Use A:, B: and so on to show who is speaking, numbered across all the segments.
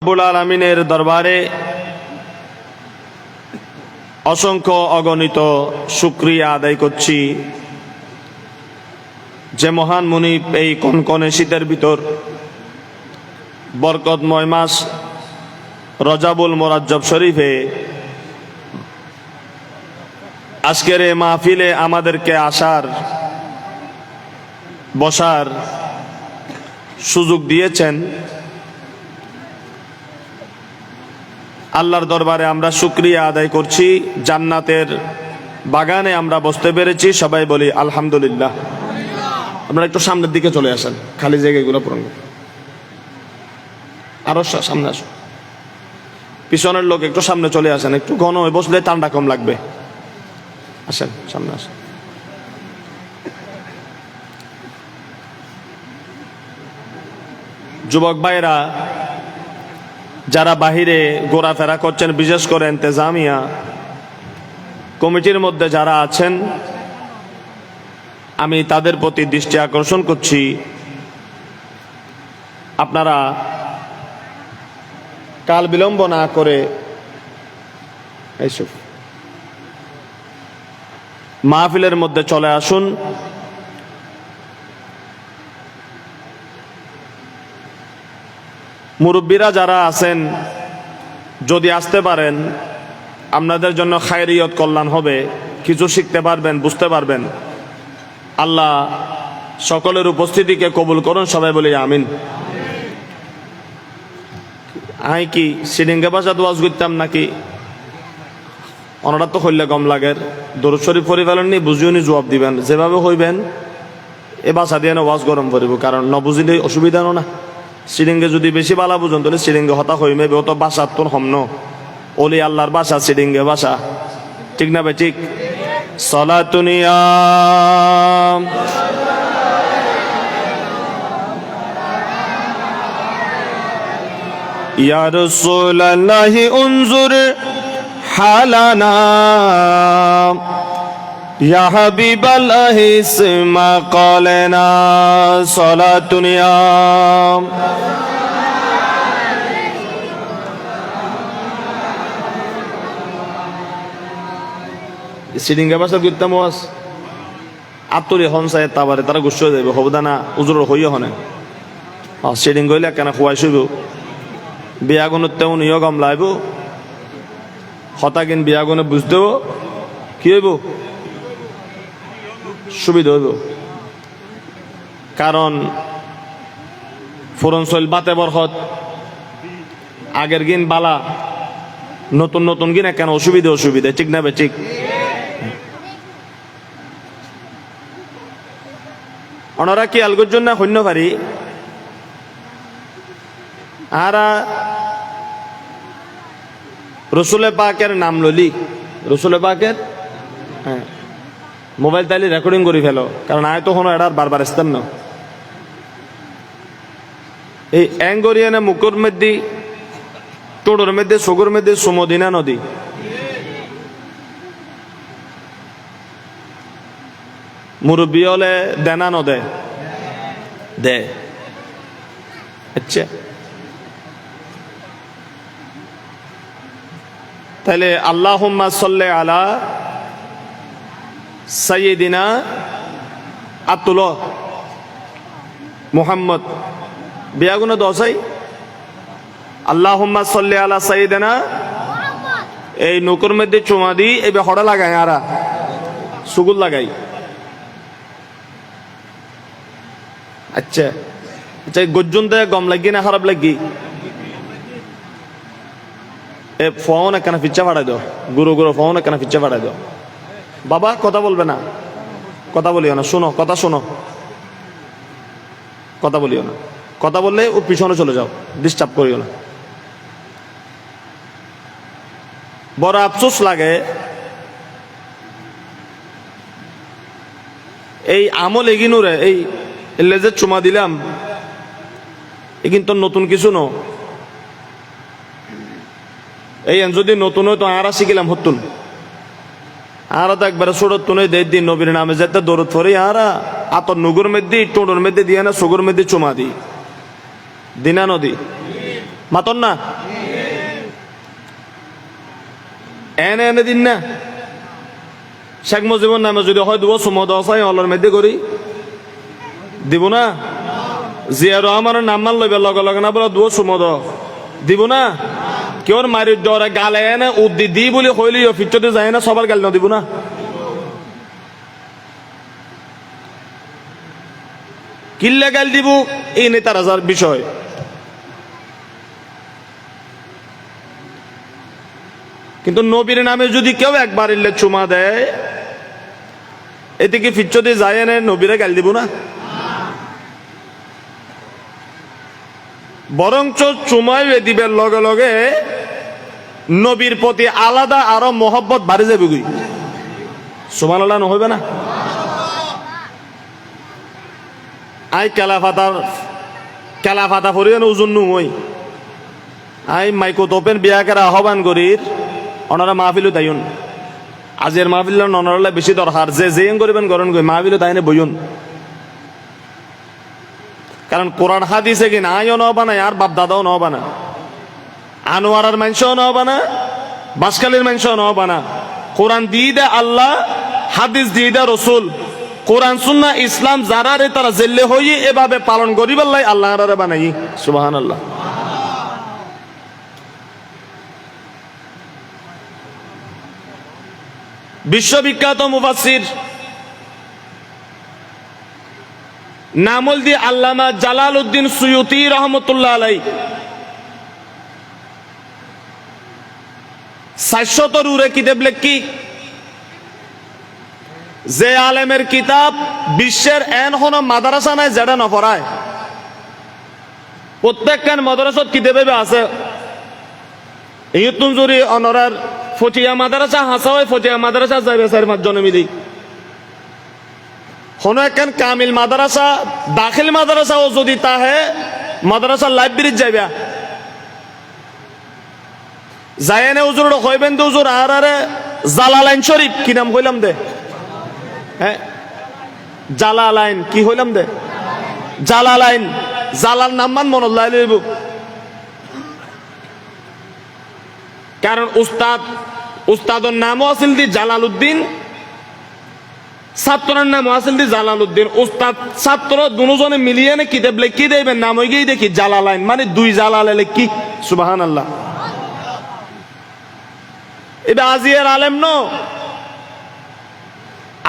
A: রব্বুল আলামিনের দরবারে অসংখ্য অগণিত শুকরিয়া আদায় করছি যে মহান মুনিব এই কনকনে শীতের ভিতর বরকতময় মাস রজাবুল মোরাজ্জব শরীফে আজকের এই মাহফিলে আমাদেরকে আসার বসার সুযোগ দিয়েছেন। আল্লাহর দরবারে আমরা শুকরিয়া আদায় করছি। জান্নাতের বাগানে আমরা বসতে পেরেছি, সবাই বলি আলহামদুলিল্লাহ। আপনারা একটু সামনের দিকে চলে আসেন, খালি জায়গাগুলো পূরণ করুন। আরো সামনে আসুন, পিছনের লোক একটু সামনে চলে আসেন, একটু ঘন হয়ে বসলে ঠান্ডা কম লাগবে। আসেন, সামনে আসেন। যুবক ভাইরা যারা বাহিরে ঘোরাফেরা করছেন, বিশেষ করে ইন্তেজামিয়া কমিটির মধ্যে যারা আছেন, আমি তাদের প্রতি দৃষ্টি আকর্ষণ করছি, আপনারা কাল বিলম্ব না করে এইসব মাহফিলের মধ্যে চলে আসুন। মুরব্বীরা যারা আছেন যদি আসতে পারেন, আপনাদের জন্য খায়রিয়ত কল্যাণ হবে, কিছু শিখতে পারবেন, বুঝতে পারবেন। আল্লাহ সকলের উপস্থিতিকে কবুল করুন, সবাই বলি আমিন। আই কি সিডিঙ্গে ভাষা ওয়াজ করতাম নাকি? ওনারা তো হইলে গম লাগের দরুদ শরীফ পড়ি ফেলেননি, বুঝিও নি, জবাব দিবেন যেভাবে হইবেন। এ ভাষা দিয়ে ওয়াজ গরম করিব, কারণ ন বুঝিলে অসুবিধা না। সিডিঙ্গে যদি বেশি বালা বুঝুন তাহলে সিডিঙ্গে হতা হইমে, ও তো বাসার তোর হমন ওলি আল্লাহর বাসা, সিডিঙ্গে বাসা, ঠিক না ভাই? ঠিক। সলাতুনিয়া ইয়া রাসূলুল্লাহি উনজুর হালানা ইয়া হাবিবাল্লাহি ইসমা ক্বালানা সলাতুনিয়া। সিডিঙ্গা ভাষা করতাম ওয়াজ আত্মরি হনসায় তাবারে তারা গুচ্ছ হয়ে যাবে, হবদা না উজুর হইয়া হনে সিডিং গইলে কেন খুয়াই শুইব বিয়াগুনের তেমন ইয় গম লাইব হতাকিন বিয়াগুনে বুঝতেও কি হইব, সুবিধা হইব। কারণ ফোরনশৈল বাতে বরহত আগের গিন বালা, নতুন নতুন গিনা কেন অসুবিধা, ঠিক না বে? ঠিক। ওনারা কি আলগোর জন্য হন্য পারি আর রসুলে পাকের নাম ললি, রসুলে পাকের হ্যাঁ মোবাইল তাইলে রেকর্ডিং করে ফেলো, কারণ আয় তো হনো এটার বারবার আসতেন না। এই অ্যাঙ্গরিয়ানে মুকুর মধ্যে, টোড়োর মধ্যে, সগুর মধ্যে সুমদিনা নদী, মুরব্বী হলে দেনা নদে দে। আচ্ছা, তাহলে আল্লাহুম্মা সাল্লি আলা সাইয়্যিদিনা আব্দুল্লাহ মুহাম্মদ বিয়াগুনা দশাই আল্লাহুম্মা সাল্লি আলা সাইয়্যিদিনা। এই নকুর মধ্যে চুমা দি এবার হড়া লাগাই, আরা সুগুল লাগাই। আচ্ছা আচ্ছা, গজ্জুন দেয় গম লাগি না খারাপ লাগি? এ ফোন একখানা ফিচ্চা ফাড়াই দাও, গুরু ফোন একখানা ফিচ্চা ফাড়াই দাও। বাবা কথা বলবে না, কথা বলিও না, শোনো, কথা শোনো, কথা বলিও না। কথা বললে ও পিছনে চলে যাও, ডিস্টার্ব করিও না। বড় আফসোস লাগে এই আমল এগিনুরে, এই লেজের চুমা দিলাম এ কিন্তু নতুন কিছু ন। এই যদি নতুন হইতো আরা শিখিলাম হতুন, আরা তো একবারে ছোটতুন দিন নবীর নামে যেতে দৌড় ফরি, আরা আতর নুগুর মধ্যে টোটোর মধ্যে দিয়ে না সুগুর মধ্যে চুমা দি দিনা নদী মাতন না এনে এনে দিন না শেখ মুজিবুর নামে যদি হয় দেবো সুমদ অসাই অলর মধ্যে করি দিব না জিয়া রহমানের নাম মান লইবে লগে লগে না বলে দেবো সুমদ দিব না কেউ মারি ডরে গালে এনে উদ্দি দি বলে হইলি ফিরতে যায় না সবার গাল না দিব না কিল্লে গাল দিব এই নেতার হাজার বিষয় কিন্তু নবীর নামে যদি কেউ একবার ইল্লে চুমা দেয় এতে কি ফিরতে যায় না নবীরে গাল দিব না বরঞ্চ চুমাই দিবের লগে লগে নবীর প্রতি আলাদা আরো মহব্বত বাড়ি যাবে গুই সুবহানাল্লাহ নহইবে না আই কেলাফাতা ফরিয়ে ওজন নই আই মাইকো তোপেন বিয়া করা আহ্বান করির ওনারা মাহফিলও তাইন আজের মাহফিল ওনারা বেশি দরকার যে যেন করবেন গরণ করি মাহফিলও তাইনে বইন কারণ কোরআন হাদিসে কি না আইও নবা না আর বাপ দাদাও নবা না আনোয়ারার মানুষও নবা না বাসকালের মানুষও নবা না কোরআন দিয়ে দে আল্লাহ হাদিস দিয়ে দে রসুল কোরআন সুন্নাহ ইসলাম যারা রে তারা জেলে হই এভাবে পালন করিবার লাই আল্লাহ রে বানাই সুবহানাল্লাহ বিশ্ববিখ্যাত মুফাসসির নামল দি আল্লামা জালালউদ্দিন সুয়ুতি রহমতুল্লাহ আলাই 700 উরে কিতাব লেখি যে আলেমের কিতাব বিশ্বের এন হন মাদ্রাসা নাই যেটা নপড়ায় প্রত্যেকখান মাদ্রাসাত কিতাবে আছে ইয়তুন জুরি অনরার ফটিয়া মাদ্রাসা হাসা হয় ফটিয়া মাদ্রাসা যাইবে 4-5 জন মিলি হন একখান কামিল মাদ্রাসা দাখিল মাদ্রাসাও যদি তাহে মাদ্রাসা লাইব্রেরি যাইবা যায়নে হুজুর কইবেন তো হুজুর আর আরে জালালাইন শরীফ কি নাম কইলাম দে হ্যাঁ জালালাইন কি হইলাম দে জালালাইন জালাল নাম মান মন লাইব কারণ উস্তাদর নামও আছিল দি জালালউদ্দিন ছাত্রের নাম আছিল দি জালালউদ্দিন উস্তাদ ছাত্র দুজনে মিলিয়ে নে কিতাব লিখি দেবেন নাম হই গিয়ে দেখি জালালাইন মানে দুই জালালে লিখি সুবহানাল্লাহ এটা আজিয়ার আলেম ন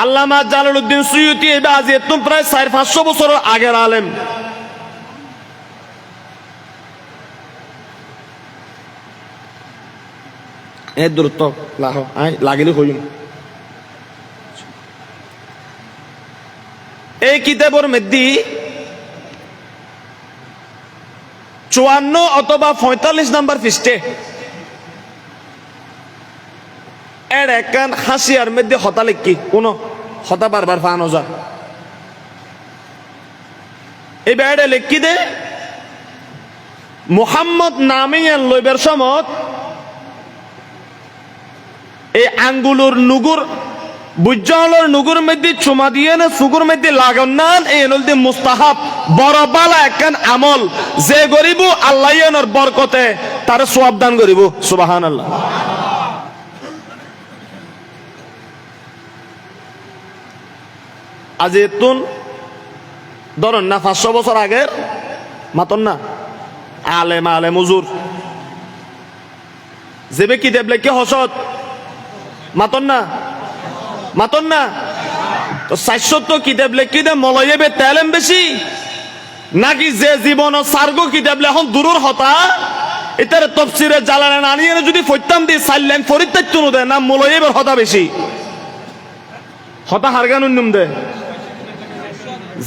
A: আল্লামা জালালউদ্দিন সুয়ুতি এটা আজিয়ার তো প্রায় 400-500 বছরের আগের আলেম এ দূরত্ব লাগিলে হইম এই কিতাবের মধ্যে 54 অথবা 45 নম্বর পৃষ্ঠে এর একখান হাসিয়ার মধ্যে হতা লিখি কোন হতা বারবার ফানো যা এই বেড়ে লিখি দে মুহাম্মদ নামে লইবার সময় এই আঙ্গুলুর নুগুর বুজ্জালের নুগুর মধ্যে চুমা দিয়ে না সুগুর মধ্যে লাগান নান এই নলদি মুস্তাহাব বড় বালা একখান আমল যে গরিব আল্লাহ এর বরকতে তার সওয়াব দান করিব সুবহানাল্লাহ আজ এতুন ধরেন না 500 বছর আগের মাতন না আলেম হুজুর যেবে কি দেবলে কে হসত মাতন না তো 400 কিতাব লেখি দে মলয়েবে তেলেম বেশি নাকি যে জীবন সার্গ কিতাব এখন দূরের হতা এটার তফসিরে জালালাইন আনিয়ে যদি ফইতাম দি 4 লাইন ফরিত্তাত তুনো দে না মলয়েবের হতা বেশি হতা হারগান উন্নম দে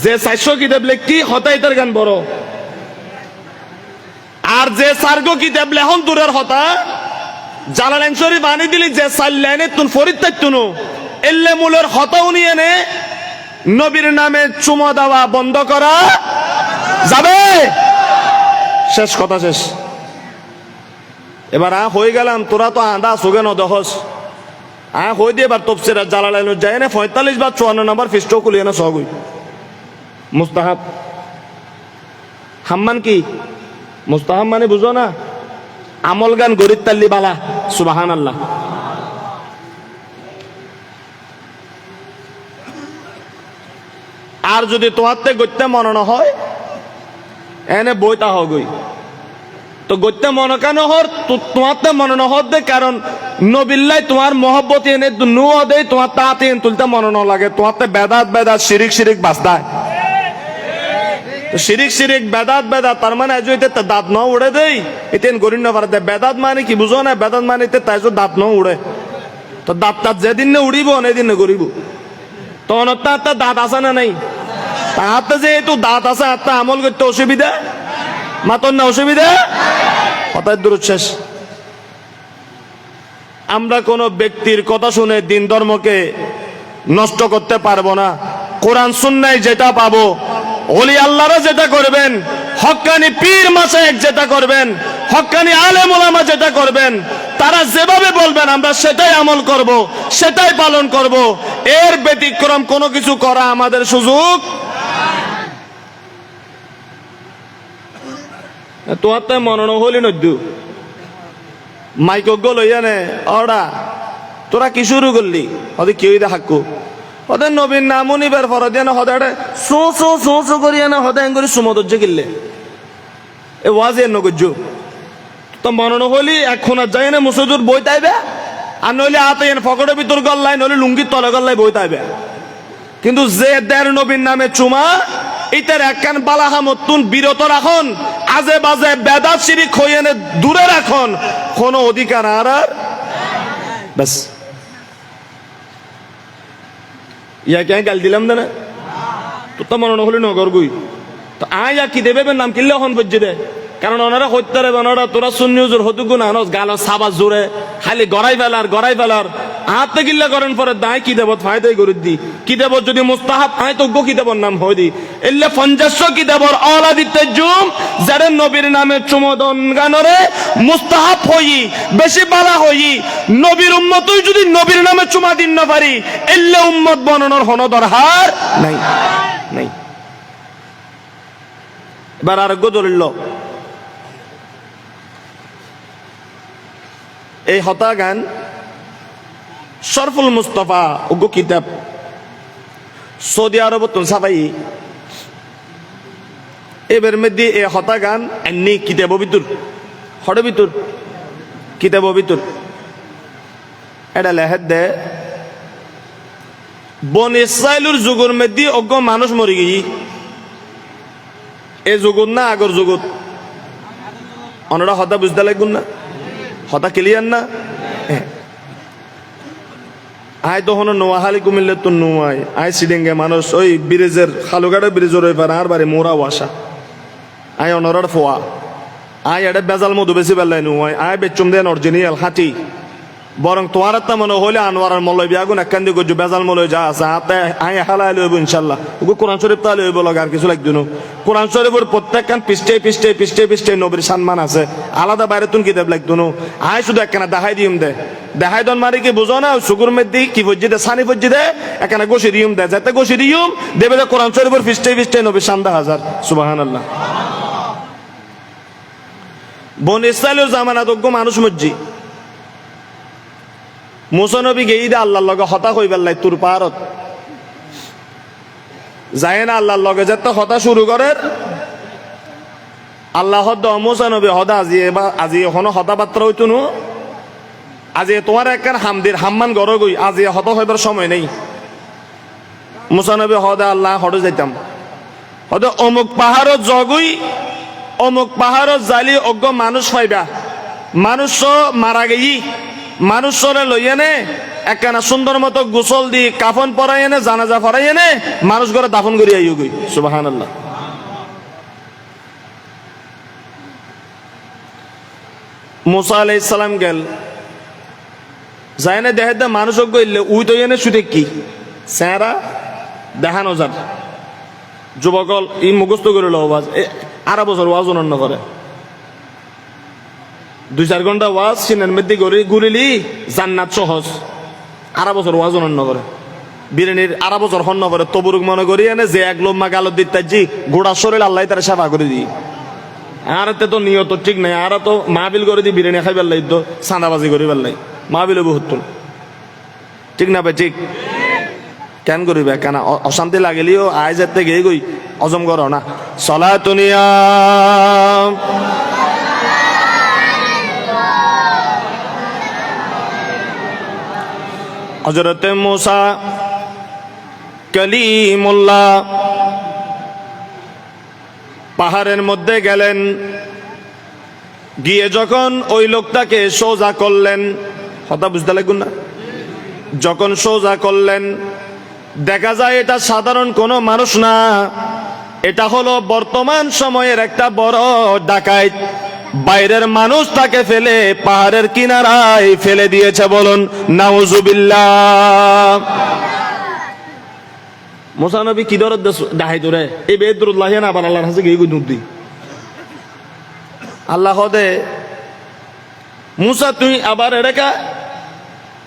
A: যে 400 কিতাব লেখি হতা এটার গান বড় আর যে সার্গ কিতাব লেখন দূরের হতা জালালাইন শরীফ আনি দিলি যে 4 লাইনে তুন ফরিত্তাত তুনো এল্লে মূলের হতাও নিয়ে নে নবীর নামে চুমা দেওয়া বন্ধ করা যাবে শেষ কথা শেষ এবার হয়ে গেলাম তোরা তো আদা সুগে ন দহস হয়ে দিয়ে এবার তফসির জালালাইন যায় না 45 বা 54 নম্বর ফিস্টো খুলিয়ে না সগুই মুস্তাহাব হাম্মান কি মুস্তাহাব মানে বুঝো না, আমল গান গরিব তাল্লি বালা। সুবহানাল্লাহ। আর যদি তোমারতে গত্যে মনে না হয় এনে বইতা হগই, তো গত্যে মনে কেন হর তোমারতে মনে না হর দে, কারণ নবিল্লাই তোমার মহব্বত এনে নু দে, তোমার তাতে তুলতে মনে না লাগে, তোমারতে বেদাত বেদাত শিরিক শিরিক বাস্তায়, শিরিক শিরিক বেদাত বেদাত, তার মানে আজ এতে দাঁত ন উড়ে দেই, এতে গরিব না পারে। বেদাত মানে কি বুঝো না? বেদাত মানে এতে তাই দাঁত ন উড়ে, তো দাঁত তাত যেদিন না উড়িব অনেকদিন না গরিব, তখন তার দাঁত আছে না নাই? তাহাতে যেহেতু দাঁত আছে, হাতটা আমল করতে অসুবিধা, মাতন না অসুবিধা, হঠাৎ দূর শেষ। আমরা কোন ব্যক্তির কথা শুনে দিন ধর্মকে নষ্ট করতে পারবো না। কোরআন সুন্নায় যেটা পাবো, ওলি আল্লাহরা যেটা করবেন, হক্কানি পীর মাশায়েখ যেটা করবেন, হক্কানি আলেম ওলামা যেটা করবেন, তারা যেভাবে বলবেন আমরা সেটাই আমল করব, সেটাই পালন করব। এর ব্যতিক্রম কোনো কিছু করা আমাদের সুযোগ। তোমার তো মনে হলি নদ্দু মাইক লইয়া নে অডা, তোরা কি শুরু করলি? হতে কেউ দেখাকু হতে নবীন নামও নিবার ফর দিয়ে না, হতে সো সো সো সো করিয়া না, হতে করি সুমদর্য কিনলে এ ওয়াজ এর নগর্য তো মনে হলি এখন আর যাই না মুসুদুর বই তাইবে, আর নইলে হাতে ফকটের ভিতর গল্লাই, নইলে লুঙ্গির তলে গল্লাই বই তাইবে। কিন্তু যে দেড় নবীর নামে চুমা, ইতার একখান বালাহামতুন বিরত রাখন, আজে বাজে বেদাত শিরিক হইয়ে দূরে রাখন, কোনো অধিকার আর ব্যাস। ইয়াকে গাল দিলাম না, তো তো মনে হলি নগর গুই, তো আয় কি দেবে নাম কিনলে এখন বুঝছে দে, কারণ ওনারা হত্যা রে ওনারা তোরা সুন্নিউজুর হতুকু না গাল সাবাস জোরে খালি গড়াই ফেলার হাতে গিল্লা করেন পরে দায় কি দেব ফায়দাই করে দি কি দেব, যদি মুস্তাহাব আয় তো কি দেবর নাম হই দি এলে 50 কি দেবর অলাদিতে জুম যারা নবীর নামে চুমদন গানরে মুস্তাহাব হই বেশি বালা হই, নবীর উম্মতই যদি নবীর নামে চুমা দিন না পারি এলে উম্মত বনানোর হন দরকার নাই নাই। এবার আরেকগো দলিল, এই হতা গান শরফুল মুস্তফা ওগো কিতাব সৌদি আরব তুন সাবাই, এবার মধ্যে এই হতা গান এমনি কিতাব ভিতর হড়ে ভিতর কিতাব ভিতর এটা লেহেদ দে বন ইসরায়েলের যুগের মধ্যে অজ্ঞ মানুষ মরি গিয়ে, এই যুগত না আগর যুগত, অনরা হতা বুঝতে লাগুন না, হতা ক্লিয়ার না। আয় তখন নোয়াহালি কুমিল্লে তো নোয়াই আয় সিডেঙ্গে মানুষ ওই ব্রিজের খালুঘাটের ব্রিজের ওই পারে আর বাড়ি মোরা ওয়াসা আয় অনরার ফোয়া আয় এটা বেজাল মধু বেশি বেলায় নোয়াই আয় বেচুম দেন অরিজিনাল হাঁটি, বরং তোমার একটা মনে হইলে আনোয়ারের মলয় বিয়াগুন একখান দিয়ে গজু বেজাল মলয় যা আছে হাতে আয় হালাই লইব ইনশাল্লাহ। ওকে কোরআন শরীফ তাহলে হইব লাগে আর কিছু লাগতো না। কোরআন শরীফের প্রত্যেকখান পৃষ্ঠে নবীর সম্মান আছে, আলাদা বাইরে তুন কিতাব লাগতো না। আয় শুধু একখানা দেখাই দিম দে, দেখাই দন মারি কি বুঝো না, সুগুর মধ্যে কি ফজ্জি দে সানি ফজ্জি দে একখানা গোসি দিম দে, যাতে গোসি দিম দেবে যে কোরআন শরীফের পৃষ্ঠে নবীর সান্দা হাজার। সুবহানাল্লাহ। বন ইসরায়েলের জামানাত অজ্ঞ মানুষ মজ্জি মুসানবী গেই দে আল্লাহর লগে হতা কই বেলাই তোর পারত যায় না, আল্লাহর লগে যেতে হতা শুরু করে আল্লাহ হদ মুসানবী হদা আজি এখনো হতা পাত্র হইতো নু, আজি তোমার একখান হামদির হাম্মান গড় গই আজি হত হইবার সময় নেই। মুসানবী হদা আল্লাহ হদ যাইতাম হদ অমুক পাহাড়ত জগুই অমুক পাহাড়ত জালি অজ্ঞ মানুষ পাইবা, মানুষ মারা গেই মানুষরে লইয়ে নে একখানা সুন্দর মতো গোসল দি কাফন পরাই এনে জানাজা পরাই এনে মানুষ ঘরে দাফন করি আইও গই। সুবহানাল্লাহ। মুসা আলাইহিস সালাম গেল যায়নে দেখে দে মানুষ গইলে উই তো এনে শুতে কি চেহারা দেখানো যান যুবকল ই মুখস্থ করে লো ওয়াজ আরা বছর ওয়াজ অনন্য করে 2-4 ঘন্টা ওয়াজ সিনের মধ্যে ঘুরিলি জান্নাত সহজ, আরা বছর ওয়াজ অনন্য করে বিরিয়ানির আরা বছর হন্য করে তবুরুক মনে করি এনে যে এক লোম্মা গালত দিতে জি গোড়া শরীর আল্লাহ তারা সেবা করে দিই। আর তো নিয়ত ঠিক নাই, আর তো মাহবিল করে দি বিরিয়ানি খাই পারলাই, তো চাঁদাবাজি করে পারলাই, মাহবিল বহুত ঠিক না ভাই? ঠিক কেন করিবে? কেন অশান্তি লাগিলেও আয় যেতে গিয়ে গই অজম করো না। সলাতুনিয়া হযরতে মুসা কালিমুল্লাহ পাহাড়ের মধ্যে গেলেন, গিয়ে যখন ওই লোকটাকে সোজা করলেন, কথা বুঝতে লাগুন না, যখন সোজা করলেন দেখা যায় এটা সাধারণ কোনো মানুষ না, এটা হলো বর্তমান সময়ের একটা বড় ডাকাত। বাইরের মানুষ তাকে ফেলে পাহাড়ের কিনারায় ফেলে দিয়েছে, বলুন নাউজুবিল্লাহ। মুসা নবী কি দরদ ডাহাই তোরে এই বেদরুল্লাহ না, আবার আল্লাহর কাছে গিয়ে নুদ্দি আল্লাহ হদে মুসা তুই আবার এরেকা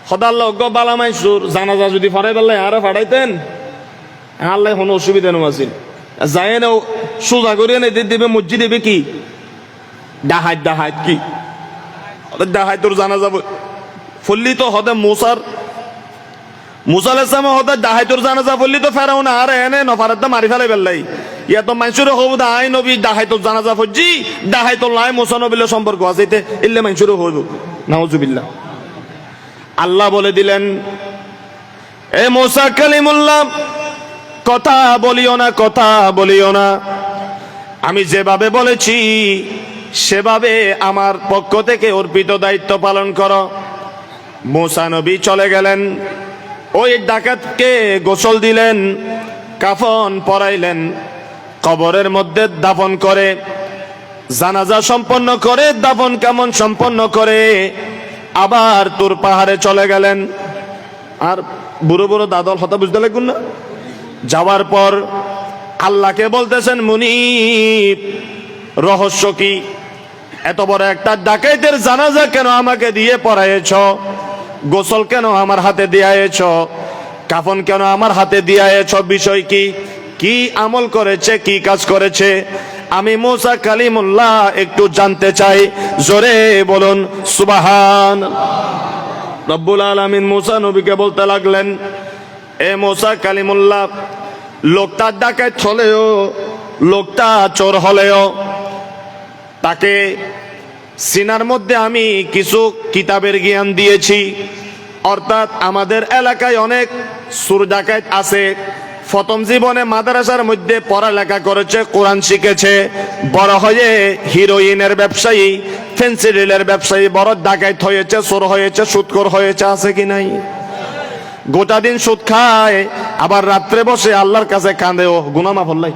A: সদার লগ্য বালা মাইসুর জানাজা যদি ফরাই পেলাই আরে ফাড়াইতেন আল্লাহ কোনো অসুবিধা নো আছিল, যায় না সোজা করিয়ে নেই দিবে মসজিদ দেবে কি ডাহাত ডাহাত কি ডাহাই তোর জানাজা ফল্লি তো হদে মুসা আলাইহিস সালাম হদে ডাহাই তোর জানাজা ফল্লি তো ফেরাও না আর এনে নফারাত মারি ফেলাই পেলাই, ইয়া তো মাইসুরে হবু আই নবী ডাহাই তোর জানাজা ফজি ডাহাই তোর লাই মুসা নবীর সম্পর্ক আছে এতে ইল্লে মাইসুরে হইব নাউজুবিল্লাহ। আল্লাহ বলে দিলেন, এ মুসা কালিমুল্লাহ কথা বলিও না, কথা বলিও না, আমি যেভাবে বলেছি সেভাবে আমার পক্ষ থেকে অর্পিত দায়িত্ব পালন করো। মুসা নবী চলে গেলেন, ওই ডাকাতকে গোসল দিলেন, কাফন পরাইলেন, কবরের মধ্যে দাফন করে, জানাজা সম্পন্ন করে, দাফন কামন সম্পন্ন করে আবার তোর পাহাড়ে চলে গেলেন। আর বুড়ো বুড়ো দাদল হতা বুঝতে লাগুন না, যাওয়ার পর আল্লাহকে বলতেছেন, মুনিব রহস্য কি? এত বড় একটা ডাকাইতের জানাজা কেন আমাকে দিয়ে পড়াইছ? গোসল কেন আমার হাতে দিয়াছ? কাফন কেন আমার হাতে দিয়াছ? বিষয় কি? কি আমল করেছে, কি কাজ করেছে? আমি মুসা কালিমুল্লাহ একটু জানতে চাই, জোরে বলুন সুবহান। রব্বুল আলামিন মুসা নবীকে বলতে লাগলেন, এ মুসা কালিমুল্লাহ, লোকটা ডাকাত হলেও, লোকটা চোর হলেও, তাকে সিনার মধ্যে আমি কিছু কিতাবের জ্ঞান দিয়েছি। অর্থাৎ আমাদের এলাকায় অনেক চোর ডাকাত আছে, প্রথম জীবনে মাদ্রাসার মধ্যে পড়ালেখা করেছে, কোরআন শিখেছে, বড় হয়ে হিরোইনের ব্যবসায়ী, ফেন্সিডিলের ব্যবসায়ী, বড় ডাকাত হয়েছে, চোর হয়েছে, সুদখোর হয়েছে, আছে কি নাই? গোটা দিন সুদ খায়, আবার রাত্রে বসে আল্লাহর কাছে কাঁদে, ও গুনাহ মাফ হল্লাই,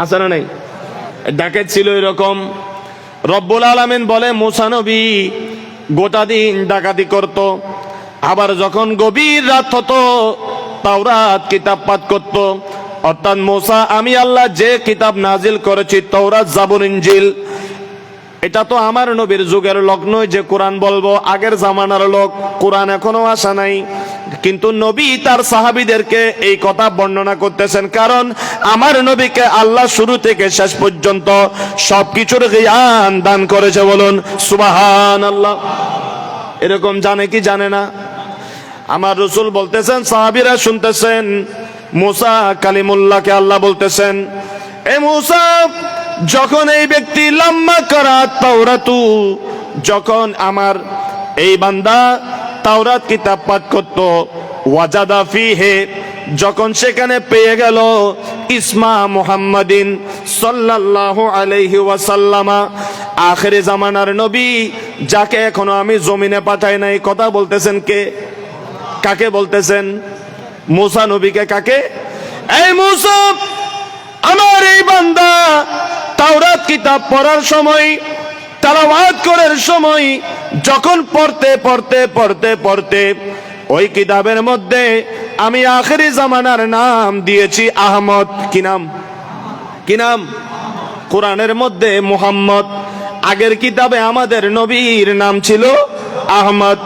A: আছে না নাই? ডাকাত ছিল এরকম। রব্বুল আলামিন বলে, মুসা নবী গোটা দিন ডাকাতি করত, আবার যখন গভীর রাত হতো তাওরাত কিতাব পাঠ করত। অর্থাৎ মুসা, আমি আল্লাহ যে কিতাব নাজিল করেছি তাওরাত, জাবুর, ইনজিল, এটা তো আমার নবীর যুগের লোক নয় যে কোরআন বলবো, আগের জামানার লোক, কোরআন এখনো আসা নাই। কিন্তু নবী তার সাহাবীদেরকে এই কথা বর্ণনা করতেছেন, কারণ আমার নবীকে আল্লাহ শুরু থেকে শেষ পর্যন্ত সবকিছুর জ্ঞান দান করেছে, বলুন সুবহানাল্লাহ। এরকম জানে কি জানে না? আমার রাসূল বলতেছেন, সাহাবীরা শুনতেছেন, মুসা কালিমুল্লাহকে আল্লাহ বলতেছেন, এ মুসা, যখন এই ব্যক্তি লাম্মা করা তাওরাতু, যখন আমার এই বান্দা তাওরাত কিতাব পাঠ করত, ওয়াজাদা ফিহে, যখন সেখানে পেয়ে গেল ইসমা মুহাম্মাদিন সাল্লাল্লাহু আলাইহি ওয়াসাল্লামা, আখিরে জামানার নবী, যাকে এখনো আমি জমিনে পাঠাই নাই। কথা বলতেছেন কে? কাকে বলতেছেন? মুসা নবীকে। কাকে? এই মুসা, আমার এই বান্দা তাওরাত কিতাব পড়ার সময়, তেলাওয়াত করার সময়, যখন পড়তে পড়তে পড়তে পড়তে ওই কিতাবের মধ্যে আমি আখিরি জামানার নাম দিয়েছি আহমদ। কি নাম? কি নাম? কোরআনের মধ্যে মুহাম্মদ, আগের কিতাবে আমাদের নবীর নাম ছিল আহমদ।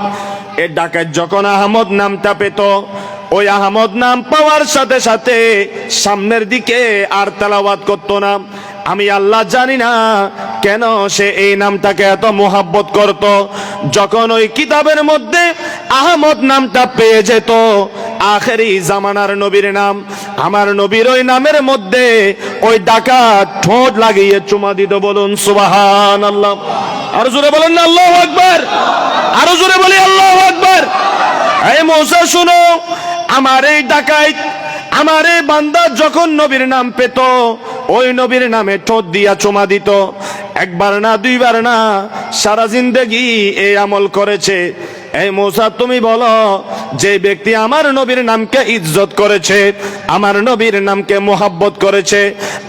A: এ ডাকাত যখন আহমদ নামটা পেত, ওই আহমদ নাম পাওয়ার সাথে সাথে সামনের দিকে আর তেলাওয়াত করতো না, আমি আল্লাহ জানি না কেন সে এই নামটাকে এত মোহাব্বত করত। যখন ওই কিতাবের মধ্যে আহমদ নামটা পেয়ে যেত, আখেরি জামানার নবীর নাম, আমার নবীর ওই নামের মধ্যে ওই ডাকাত ঠোঁট লাগিয়ে চুমা দিত। বলুন সুবহানাল্লাহ। আরো জোরে বলেন না আল্লাহু আকবার। আরো জোরে বলি আল্লাহু আকবার। এই মূসা শুনো, আমার এই ডাকাত, আমার এই বান্দা যখন নবীর নাম পেত, ওই নবীর নামে ঠোঁট দিয়া চুমা দিত। একবার না, দুইবার না, সারা জিন্দেগি এই আমল করেছে। এই মূসা তুমি বলো, যে ব্যক্তি আমার নবীর নামকে ইজ্জত করেছে, আমার নবীর নামকে মোহাব্বত করেছে,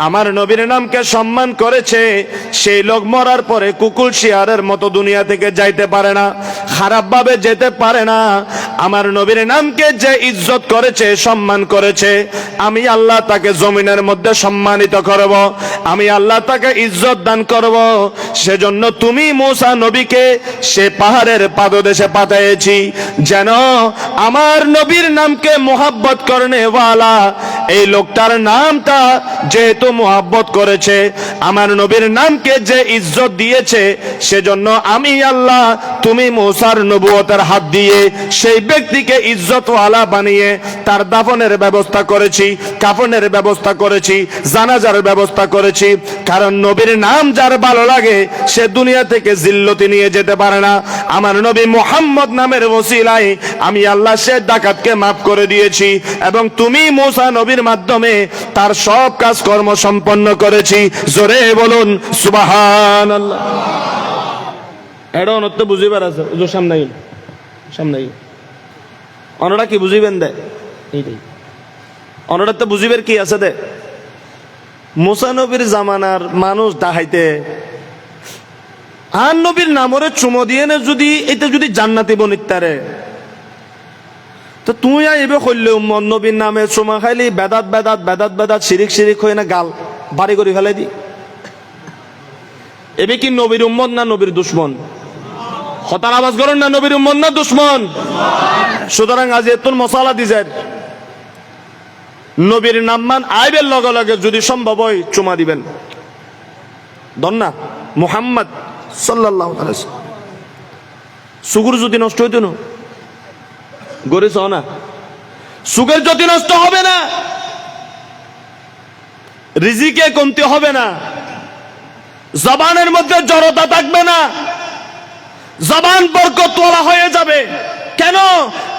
A: আমার নবীর নামকে সম্মান করেছে, সেই লোক মরার পরে কুকুর শিয়ারের মতো দুনিয়া থেকে যাইতে পারে না, খারাপ ভাবে যেতে পারে না। আমার নবীর নামকে যে ইজ্জত করেছে, সম্মান করেছে, আমি আল্লাহ তাকে জমিনের মধ্যে সম্মানিত করব, আমি আল্লাহ তাকে ইজ্জত দান করব। সেজন্য তুমি মূসা নবীকে সে পাহাড়ের পাদদেশে পাঠিয়েছি, যেন আমার নবীর নামকে মোহাব্বত করনে ওয়ালা এই লোকটার নামটা যেহেতু মোহাব্বত করেছে, আমার নবীর নামকে যে ইজ্জত দিয়েছে, সেজন্য আমি আল্লাহ তুমি মূসার নবুয়তের হাত দিয়ে সেই ব্যক্তিকে ইজ্জতওয়ালা বানিয়ে তার দাফনের ব্যবস্থা করেছি, কাফনের ব্যবস্থা করেছি, জানাজার ব্যবস্থা করেছি। কারণ নবীর নাম যার ভালো লাগে সে দুনিয়া থেকে জিল্লতি নিয়ে যেতে পারে না। আমার নবী মুহাম্মদ নামের ওসিলায় আমি আল্লাহ সে ডাকাতকে মাফ করে দিয়েছি, এবং তুমি মূসা নবীর মাধ্যমে তার সব কাজ কর্ম সম্পন্ন করেছি। জোরে বলুন সুবহানাল্লাহ। এটা অনত্য বুঝিবার আছে, সামনে সামনে অনরা কি বুঝিবেন দে, এইটাই অনরা তো বুঝিবের কি আছে দে। মূসা নবীর জামানার মানুষ ডাহাইতে আর নবীর নামরে চুমো দিয়ে না, যদি এটা যদি জান্নাতি বনিতারে, তো তুই এবে কইলে নবীর নামে চুমা খাইলি বেদাত বেদাত বেদাত বেদাত শিরিক শিরিক হয়ে না গাল বাড়ি করে ফেলাই দি। এবে কি নবীর উম্মত না নবীর দুশ্মন? হতার আওয়াজ করেন না, নবীর উম্মত না দুশ্মন? সুতরাং আজ এত মশালা দিছে, নবীর নাম মান আইবের লগে লগে যদি সম্ভব হয় চুমা দিবেন। দন্না মুহাম্মদ সাল্লাল্লাহু আলাইহি ওয়াসাল্লাম। সুগুর যদি নষ্ট হইতো না, গরে চাও না, সুগের যদি নষ্ট হবে না, রিজিকে কমতি হবে না, জবানের মধ্যে জড়তা থাকবে না, জবান বরকতওয়ালা হয়ে যাবে। কেন?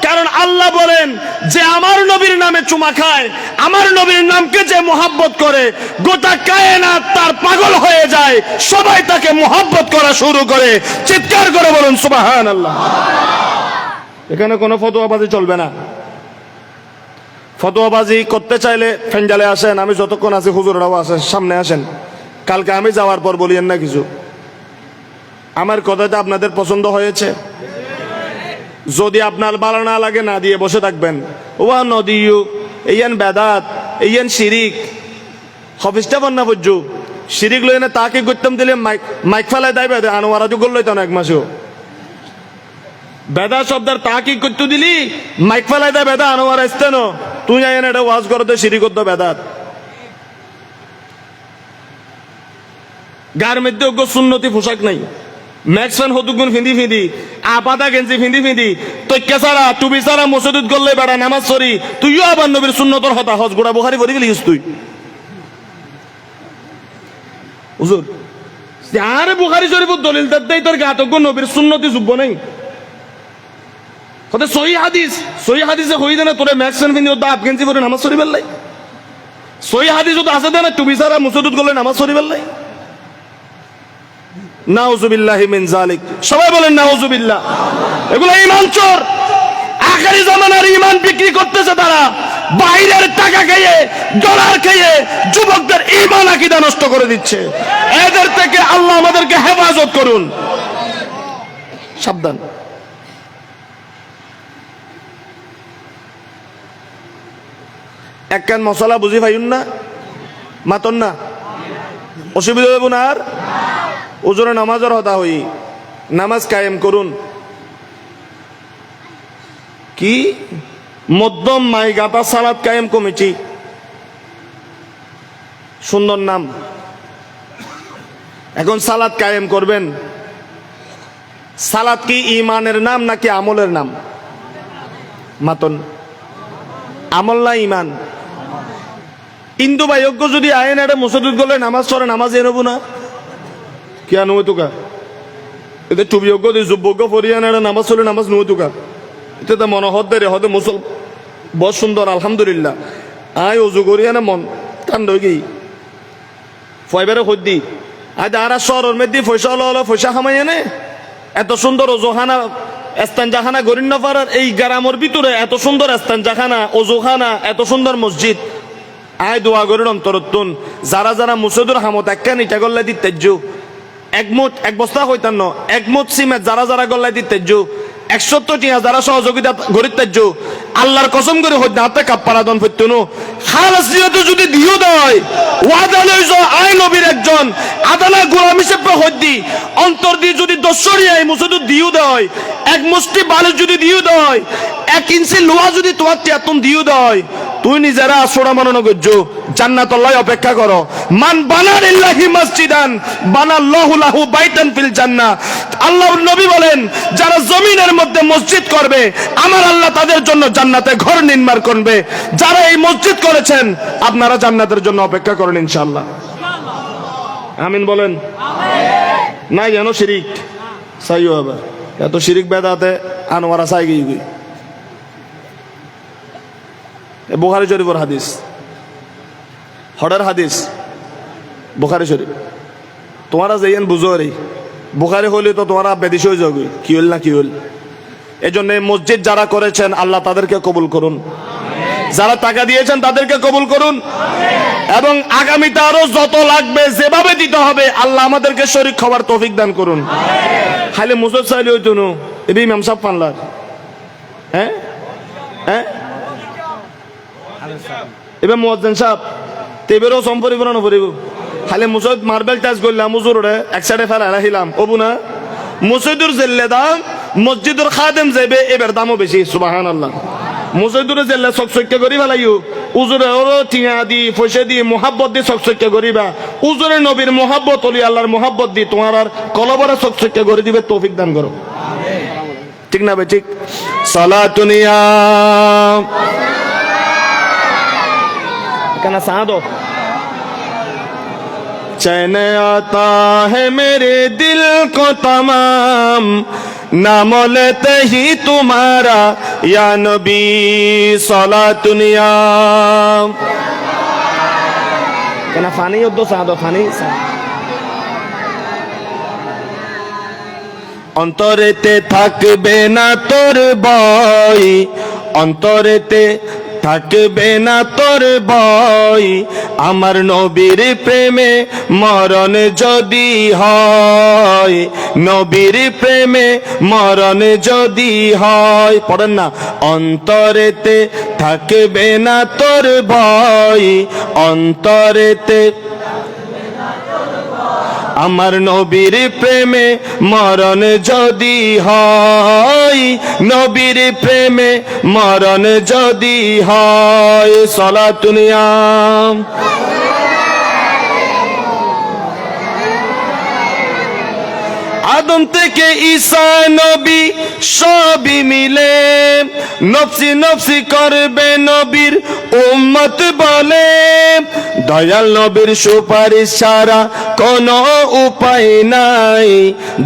A: কারণ আল্লাহ বলেন যে আমার নবীর নামে চুমা খায়, আমার নবীর নামকে যে মোহাব্বত করে, গোটা কায়নাত তার পাগল হয়ে যায়, সবাই তাকে মোহাব্বত করা শুরু করে। চিৎকার করে বলুন সুবহানাল্লাহ। এখানে কোনো ফতোয়াবাজি চলবে না। ফতোয়াবাজি করতে চাইলে ফেঞ্জালে আসেন, আমি যতক্ষণ আছি হুজুররাও আসেন, সামনে আসেন। কালকে আমি যাওয়ার পর বলিয়েন না কিছু। আমার কথাটা আপনাদের পছন্দ হয়েছে? যদি আপনার ভালো না লাগে না দিয়ে বসে থাকবেন। ওয়া নদিউ এইয়ান বেদাত, এইয়ান শিরিক, হফিসটা বন্যা বুঝু শিরিক লই না তাকে করতাম দিলে মাইক ফেলায় দেয় বেদা আনোয়ারা যুগল লইতো না এক মাসেও। বেদা শব্দের তাকে করতে দিলি মাইক ফেলায় দেয় বেদা আনোয়ার আসতেন, তুই আইন এটা ওয়াজ করতে শিরিক করতো বেদাত। গার মধ্যে ওগো সুন্নতি পোশাক নাই, ম্যাক্সফ্যান হতুগুন ফিঁদি ফিঁদি, আপাতা গেঞ্জি ফিঁদি ফিঁদি, তৈক্কা ছাড়া টুবি ছাড়া মসজিদ গল্লে বেড়া নামাজ সরি, তুইও আবার নবীর সুন্নতর হতা হজ গোড়া বুখারি পড়ি গেলি তুই হুজুর। আরে বুখারি শরীফের দলিল দেই তোর গাতজ্ঞ নবীর সুন্নতি যুব্য নাই। কত সহি হাদিস, সহি হাদিসে হই দেনা তোরে ম্যাক্সফ্যান ফিঁদি ওদা আপ গেঞ্জি পরে নামাজ সরি বেল্লাই। সহি হাদিস তো আছে দেনা টুবি ছাড়া মসজিদ গল্লে নামাজ সরি বেল্লাই। নাউজুবিল্লাহি মিন যালিক। সবাই বলেন নাউজুবিল্লাহ। এগুলো ঈমান চোর, আখেরি জামানার ঈমান বিক্রি করতেছে তারা। বাইরের টাকা খেয়ে, ডলার খেয়ে যুবকদের ঈমান আকীদা নষ্ট করে দিচ্ছে। এদের থেকে আল্লাহ আমাদেরকে হেফাজত করুন। সাবধান। একখান মশলা বুঝি পাইন না, মাতন না, অসুবিধা হইব না। আর ওজনে নামাজের হতা হই, নামাজ কায়েম করুন। কি মধ্যম মাই গাতা সালাত কায়েম কমিটি, সুন্দর নাম। এখন সালাত কায়েম করবেন, সালাত কি ইমানের নাম নাকি আমলের নাম? মাতন আমল না ইমান? ইন্দু ভাইজ্ঞ যদি আইন এটা মুসজিদ গলে নামাজ পড়ে, নামাজ এনেব না কিয়া নয় তোকা? এতে টুবিজ্ঞ যুবজ্ঞ ফরিয়ান এটা নামাজ চলে, নামাজ নয় তোকা? এটা তো মনে হদ রে হদে মুসল বহুত সুন্দর আলহামদুলিল্লাহ। আয় অজু করিয়া না মন কান্দ কি ফয়বারে হদ্দি আয় দাঁড়া শহরের মেদি পয়সা হলো পয়সা খামাই এনে এত সুন্দর অজুখানা এস্তানজাখানা গরিন না পারার এই গ্রামের ভিতরে এত সুন্দর এস্তানজাখানা অজুখানা এত সুন্দর মসজিদ। আয় দোয়া করেন অন্তরতুন যারা যারা মুসজিদের হামত একখান ইটা গল্লা দি তেজ্য একমুট এক বস্তা হইতান ন একমুট সিমেন্ট যারা যারা গল্লা দি তেজ্য 170 টিয়া যারা সহযোগিতা গরিব তেজ্য আল্লাহর কসম করে হইতে হাতে কাপ্পারাদন ফেরতুনো খালাস নিয়তে যদি দিও দেয় ওয়াদা লইজ আই নবীর একজন আদানা গোলাম হিসেবে হদ্দি অন্তর দিয়ে যদি দশরিয়াই মুসজিদ দিও দেয়, এক মুষ্টি বালু যদি দিও দেয়, 1 ইঞ্চি লোহা যদি তোমার তিয়াতুন দিও দেয়, তুই নিজেরা আসরা মানন গজ্জ জান্নাত আল্লাহ অপেক্ষা করো। মান বানা লিল্লাহি মসজিদান বানাল্লাহু লাহু বাইতান ফিল জান্নাহ। আল্লাহর নবী বলেন যারা জমিনের মধ্যে মসজিদ করবে আমার আল্লাহ তাদের জন্য জান্নাতে ঘর নির্মাণ করবে। যারা এই মসজিদ করেছেন আপনারা জান্নাতের জন্য অপেক্ষা করেন ইনশাআল্লাহ। আমিন বলেন। আমিন। নাই জানো শিরিক সাইও আবার এত শিরিক বেদাতে আনোয়ারা সাই গই বুখারী শরীফের হাদিস, হড়ের হাদিস বুখারী শরীফ। তোমারা যেন বুঝো রে বুখারী হলে তো তোমারা বেদিস হয়ে যাবে কি হল না কি হল। এই জন্য মসজিদ যারা করেছেন আল্লাহ তাদেরকে কবুল করুন, যারা টাকা দিয়েছেন তাদেরকে কবুল করুন, এবং আগামীতে আরো যত লাগবে যেভাবে দিতে হবে আল্লাহ আমাদেরকে শরীক হওয়ার তৌফিক দান করুন। খালি মুসজিদ চাইলে হইতো না এবি ইমাম সাহেব পানলার হ্যাঁ হ্যাঁ এবার মুয়াজ্জিন সাহেব তেবেরও সম্পরিব না নপরিব খালি মুসজিদ মার্বেল টাচ করলাম হুজুরে এক সাইডে ফেলা রাখিলাম ওবু না মসজিদের জেল্লে দাম মসজিদের খাদেম যাইবে এবার দামও বেশি সুবহানাল্লাহ। মসজিদুরে জেল্লে চকচক্য করি ফেলাইও উজুরে ওরও টিয়া দি পয়সা দিয়ে মোহাব্বত দিয়ে চকচক্য করিবা উজুরে নবীর মোহাব্বত অলি আল্লাহর মোহাব্বত দিয়ে তোমার আর কলবরে চকচক্য করে দিবে তৌফিক দান করো ঠিক না ভাই ঠিক। সালাতুনিয়া कहना सा दो चैन आता है मेरे दिल को तमाम नाम लेते ही तुम्हारा या नबी सलातुनिया कहना फानी दो सा दो फानी सा অন্তরেতে থাকবে না তোর ভয় অন্তরেতে থাকবে না তোর ভয় আমার নবীর প্রেমে মরণ যদি হয় নবীর প্রেমে মরণ যদি হয় পড়েন না অন্তরেতে থাকবে না তোর ভয় অন্তরেতে আমার নবীর প্রেমে মরণ যদি হয় নবীর প্রেমে মরণ যদি হয় সালাতুনিয়া আদম থেকে ঈসা নবী সবই মিলে নফসি নফসি করবে নবীর উম্মত বলে দয়াল নবীর সুপারিশ ছাড়া কোনো উপায় নাই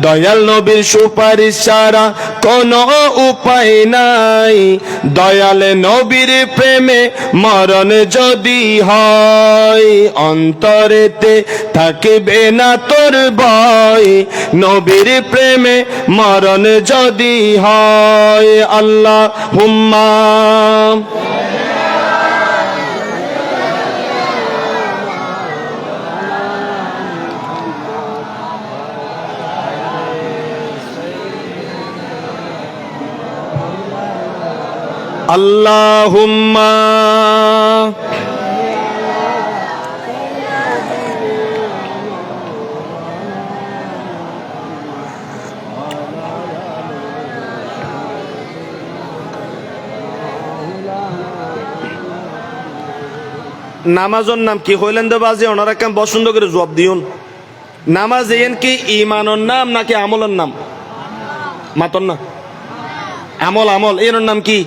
A: দয়াল নবীর সুপারিশ ছাড়া কোনো উপায় নাই দয়াল নবীর প্রেমে মরণ যদি হয় অন্তরেতে থাকবে না তোর ভয় নবীর প্রেমে মরণ যদি হয় আল্লাহুম্মা আল্লাহুম্মা নামাজের নাম কি হইলেন দে বাজে ওনারা কেন পছন্দ করে জবাব দিউন নামাজ এন কি ইমানের নাম নাকি আমলের নাম? মাতন না, আমল আমল এর নাম কি?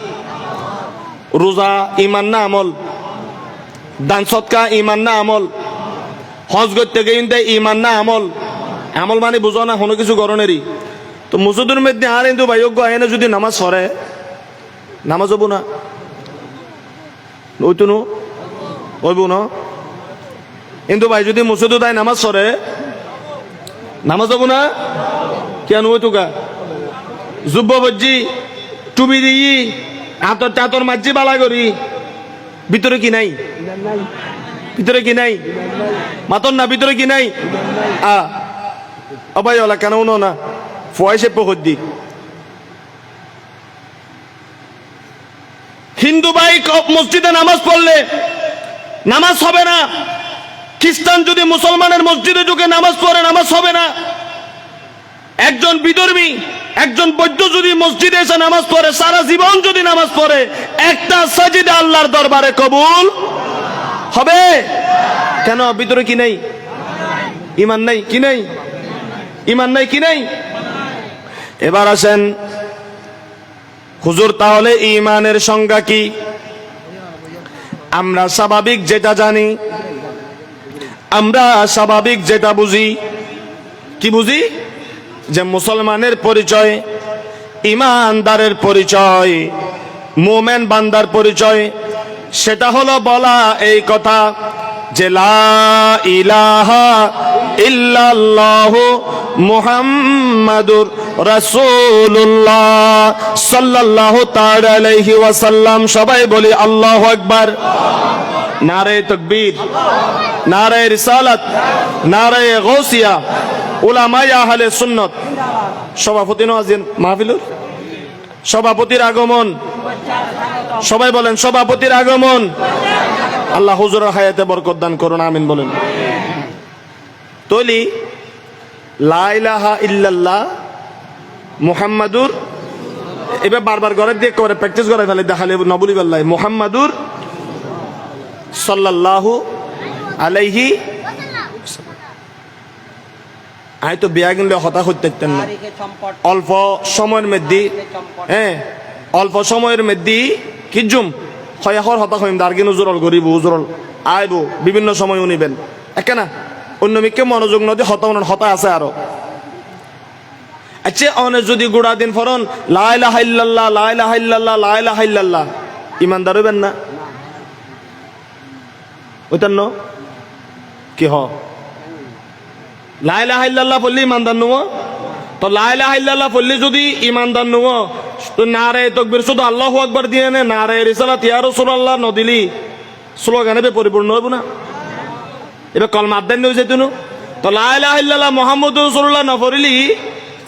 A: রোজা ইমান না আমল? দান সৎকা ইমান না আমল? হজ করতে গিয়ে ইমান না আমল? আমল মানে বুঝো না কোনো কিছু গরনেরই। তো মুসুদুর মধ্যে আর কিন্তু ভাইজ্ঞ আইনে যদি নামাজ সরে নামাজ হবো না, ওই তো ওইব না। কিন্তু ভাই যদি মুসুদু তাই নামাজ সরে নামাজ হবো না কেন? ওই তো গা যুব্ব বজ্জি টুবি দিই হাতর চাতর মাঝি বালা করি, ভিতরে কি নাই? ভিতরে কি নাই? মাতন না, ভিতরে কি নাই? ভাই ওলা কেন না ফয়সে পকদ্দি হিন্দু ভাই মসজিদে নামাজ পড়লে নামাজ হবে না। খ্রিস্টান যদি মুসলমানের মসজিদে ঢুকে নামাজ পড়ে নামাজ হবে না। একজন বিধর্মী একজন বৌদ্ধ যদি মসজিদে এসে নামাজ পড়ে, সারা জীবন যদি নামাজ পড়ে, একটা সাজিদা আল্লাহর দরবারে কবুল হবে কেন? ভিতরে কি নাই? ইমান নাই কি নাই? ইমান নাই কি নাই? এবার আসেন হুজুর, তাহলে ইমানের সংজ্ঞা কি? আমরা স্বাভাবিক যেটা জানি, আমরা স্বাভাবিক যেটা বুঝি, কি বুঝি? যে মুসলমানের পরিচয়, ইমানদারের পরিচয়, মুমিন বান্দার পরিচয়, সেটা হলো বলা এই কথা যে লা ইলাহা ইল্লাল্লাহু মুহাম্মাদুর রাসূলুল্লাহ সাল্লাল্লাহু তাআলা আলাইহি ওয়াসাল্লাম। সবাই বলি আল্লাহু আকবার। নারে তাকবীর, নারে রিসালাত, নারে গাউসিয়া, উলামায়ে আহলে সুন্নাত। সভাপতি নওয়াজিন মাহফিলুর সভাপতির আগমন, সবাই বলেন সভাপতির আগমন। আল্লাহ হুজুরের হায়াতে বরকত দান করুন, আমিন বলেন। তৈলি লা ইলাহা ইল্লাল্লাহ মুহাম্মাদুর, এবার বারবার ঘরে দিয়ে করে প্র্যাকটিস করে ফেলে দেখালে নবুলি বাল্লাহ মুহাম্মাদুর সাল্লাল্লাহু আলাইহি। আই তো বিয়া কিনলে হতাশ হইতেন না, অল্প সময়ের মধ্যে, অল্প সময়ের মধ্যে কি জুম হয়াহর হতাশ হইম দার্গিন উজরল গরিব উজরল আইব বিভিন্ন সময় উনিবেন একে না অন্য মিকে মনোযোগ নদী হতা আছে আরো। আচ্ছা অনে যদি গুড়া দিন ফরন লা ইলাহা ইল্লাল্লাহ লা ইলাহা ইল্লাল্লাহ লা ইলাহা ইল্লাল্লাহ, ইমানদার হইবেন না? ওইটার ন কি হ লা ইলাহা ইল্লাল্লাহ পড়লে ইমানদার নুও? তো লা ইলাহা ইল্লাল্লাহ পড়লে যদি ইমানদার নুও তো নারে তাকবীর শুধু আল্লাহু আকবার দিয়ে নে, নারে রিসালাত ইয়া রাসূলুল্লাহ নদিলি স্লোগানে পরিপূর্ণ হইব না? এবার কলমা আদান হয়ে যেত। তো লা ইলাহা ইল্লাল্লাহ মুহাম্মাদুর রাসূলুল্লাহ না পড়লি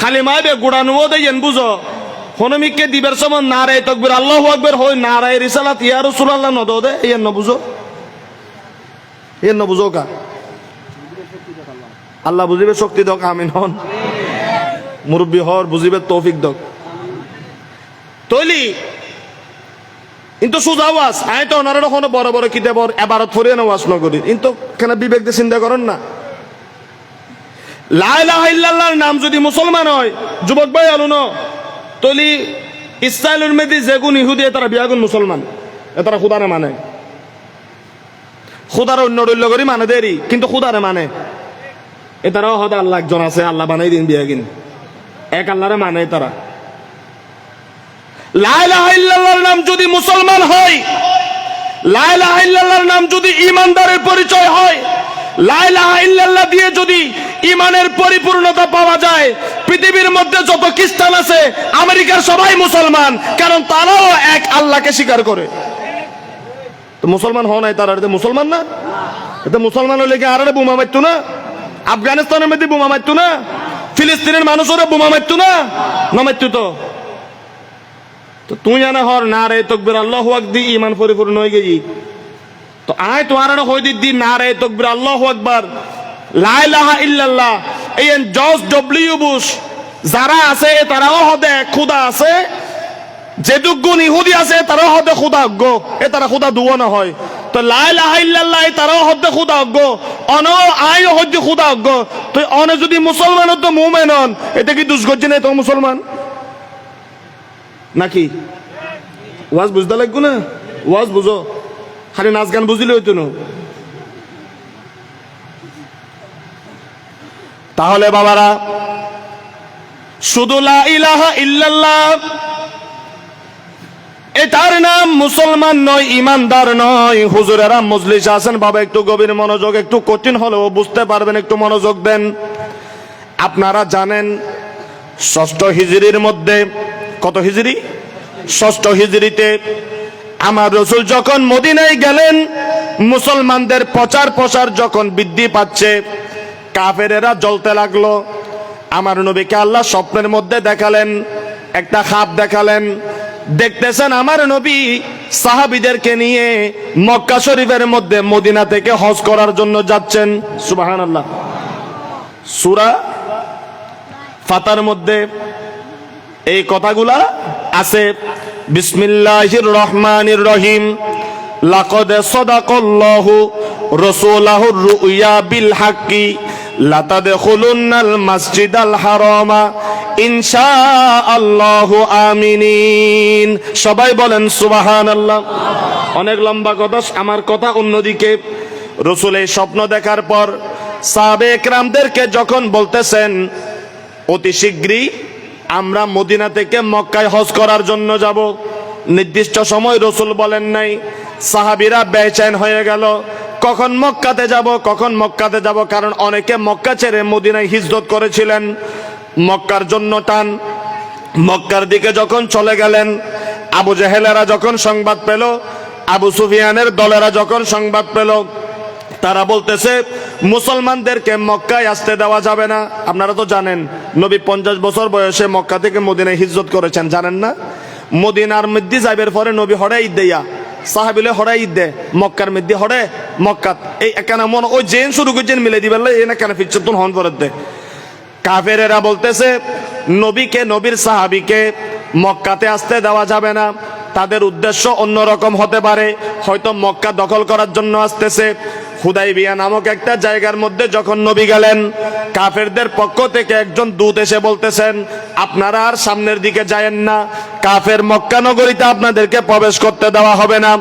A: খালি মাইবে গুড়া নুও দেন বুঝো হনমিককে দিবের সময় নারে তাকবীর আল্লাহু আকবার হই, নারে রিসালাত ইয়া রাসূলুল্লাহ নদ দে ইয়া ন বুঝো, ইয়া ন বুঝো কা আল্লাহ বুঝিবে শক্তি দক, আমিন হন। মুরব্বী হর বুঝিবে তৌফিক দক। তৈলি কিন্তু সোজা ওয়াজ আই তো ওনারা কোনো বড় বড় কিতাবর এবারত ফরিয়ে না ওয়াজ নগরী, কিন্তু কেন বিবেক দিয়ে চিন্তা করেন না? লা ইলাহা ইল্লাল্লাহর নাম যদি মুসলমান হয়, যুবক ভাই আলু ন তৈলি ইসরায়েলের মেদি যেগুন ইহুদি তারা বিয়াগুন মুসলমান, তারা খুদারে মানে, খুদার অন্য রইল করি মানে দেরি, কিন্তু খুদারে মানে এটারাও হয়তো আল্লাহ একজন আছে, আল্লাহ বানাই দিন বিয়াগিন, এক আল্লাহরে মানে তারা। লা ইলাহা ইল্লাল্লাহর নাম যদি মুসলমান হয়, লা ইলাহা ইল্লাল্লাহর নাম যদি ইমানদারের পরিচয় হয়, লা ইলাহা ইল্লাল্লাহ দিয়ে যদি ইমানের পরিপূর্ণতা পাওয়া যায়, পৃথিবীর মধ্যে যত খ্রিস্টান আছে আমেরিকার সবাই মুসলমান, কারণ তারাও এক আল্লাহকে স্বীকার করে। তো মুসলমান হওয়া নাই তারা মুসলমান না? এটা মুসলমান হলে কি আর বোমা মারতো না? আফগানিস্তানের মধ্যে বোমা মারতো না? ফিলিস্তিনের মানুষেরা বোমা মারতো না? না মারতো তো। তো তুই জানা হর না রে তাকবীর আল্লাহু আকবার ইমান পরিপূর্ণ হয়ে গেই। তো আয় তোমার হয়ে দিদি না রে তাকবীর আল্লাহু আকবার লা ইলাহা ইল্লাল্লাহ। এই জর্জ ডব্লিউ বুশ যারা আছে তারাও হদে খুদা আছে, যে দুগুণ ইহুদি আছে তারাও হদে খুদা গো, এ তারা খুদা দুও না হয়। তো তো লা ইলাহা ইল্লাল্লাহ তারাও হদ্দে খুদা অজ্ঞ অন আইও হদ্দে খুদা অজ্ঞ তো অনে যদি মুসলমান তো মুমিন হন এটা কি দুষ করছে না তো মুসলমান নাকি ওয়াজ বুঝতে লাগবো না ওয়াজ বুঝো খালি নাচ গান বুঝিলে হইতো না তাহলে বাবারা শুধু লা ইলাহা ইল্লাল্লাহ এটার নাম মুসলমান নয় ইমানদার নয় হুজুরেরা মজলিসে আছেন বাবা একটু গভীর মনোযোগ একটু কঠিন হলেও বুঝতে পারবেন একটু মনোযোগ দেন আপনারা জানেন ষষ্ঠ হিজরির মধ্যে কত হিজরি ষষ্ঠ হিজরিতে আমার রাসূল যখন মদিনায় গেলেন মুসলমানদের প্রচার প্রসার যখন বৃদ্ধি পাচ্ছে কাফেরেরা জ্বলতে লাগলো আমার নবীকে আল্লাহ স্বপ্নের মধ্যে দেখালেন একটা খাপ দেখালেন দেখতেছেন আমার নবী সাহাবীদেরকে নিয়ে মক্কা শরীফের মধ্যে মদিনা থেকে হজ করার জন্য যাচ্ছেন সুবহানাল্লাহ সূরা ফাতার মধ্যে এই কথাগুলা আছে বিসমিল্লাহির রহমানির রহিম লাকাদ সাদাকাল্লাহু রাসূলাহুর রুয়া বিল হাক্কি লাতাদখুলুন্নাল মাসজিদাল হারামা ইনশাআল্লাহু আমিনিন সবাই বলেন সুবহানাল্লাহ অনেক লম্বা কথা আমার কথা অন্যদিকে রাসূল এই স্বপ্ন দেখার পর সাহাবে একরামদেরকে যখন বলতেছেন অতি শীঘ্রই আমরা মদিনা থেকে মক্কায় হজ করার জন্য যাব নির্দিষ্ট সময় রাসূল বলেন নাই সাহাবীরা বেচैन হয়ে গেল কখন মক্কাতে যাব কারণ অনেকে মক্কা ছেড়ে মদিনায় হিজরত করেছিলেন মক্কার জন্য টান মক্কার দিকে যখন চলে গেলেন আবু জেহেলেরা যখন সংবাদ পেল আবু সুফিয়ানের দলেরা যখন সংবাদ পেল তারা বলতেছে মুসলমানদেরকে মক্কায় আসতে দেওয়া যাবে না আপনারা তো জানেন নবী 50 বছর বয়সে মক্কা থেকে মদিনায় হিজরত করেছেন জানেন না মদিনার মধ্যে যাইবার পরে নবী হড়ে ঈদ দেয়া সাহাবিলে হড়ে ঈদ দে মক্কার মধ্যে হড়ে মক্কাত এই একানা মন ওই জেন শুরু করছেন মিলে দিবেন এই না কেন ফিরছতুন হন করে দে কাফেরেরা বলতেছে নবীকে নবীর সাহাবীকে মক্কাতে আসতে দেওয়া যাবে না তাদের উদ্দেশ্য অন্যরকম হতে পারে হয়তো মক্কা দখল করার জন্য আসতেছে হুদাইবিয়া নামক একটা জায়গার মধ্যে যখন নবী গেলেন কাফেরদের পক্ষ থেকে একজন দূত এসে বলতেছেন আপনারা আর সামনের দিকে যায়েন না কাফের মক্কা নগরীতে আপনাদেরকে প্রবেশ করতে দেওয়া হবে না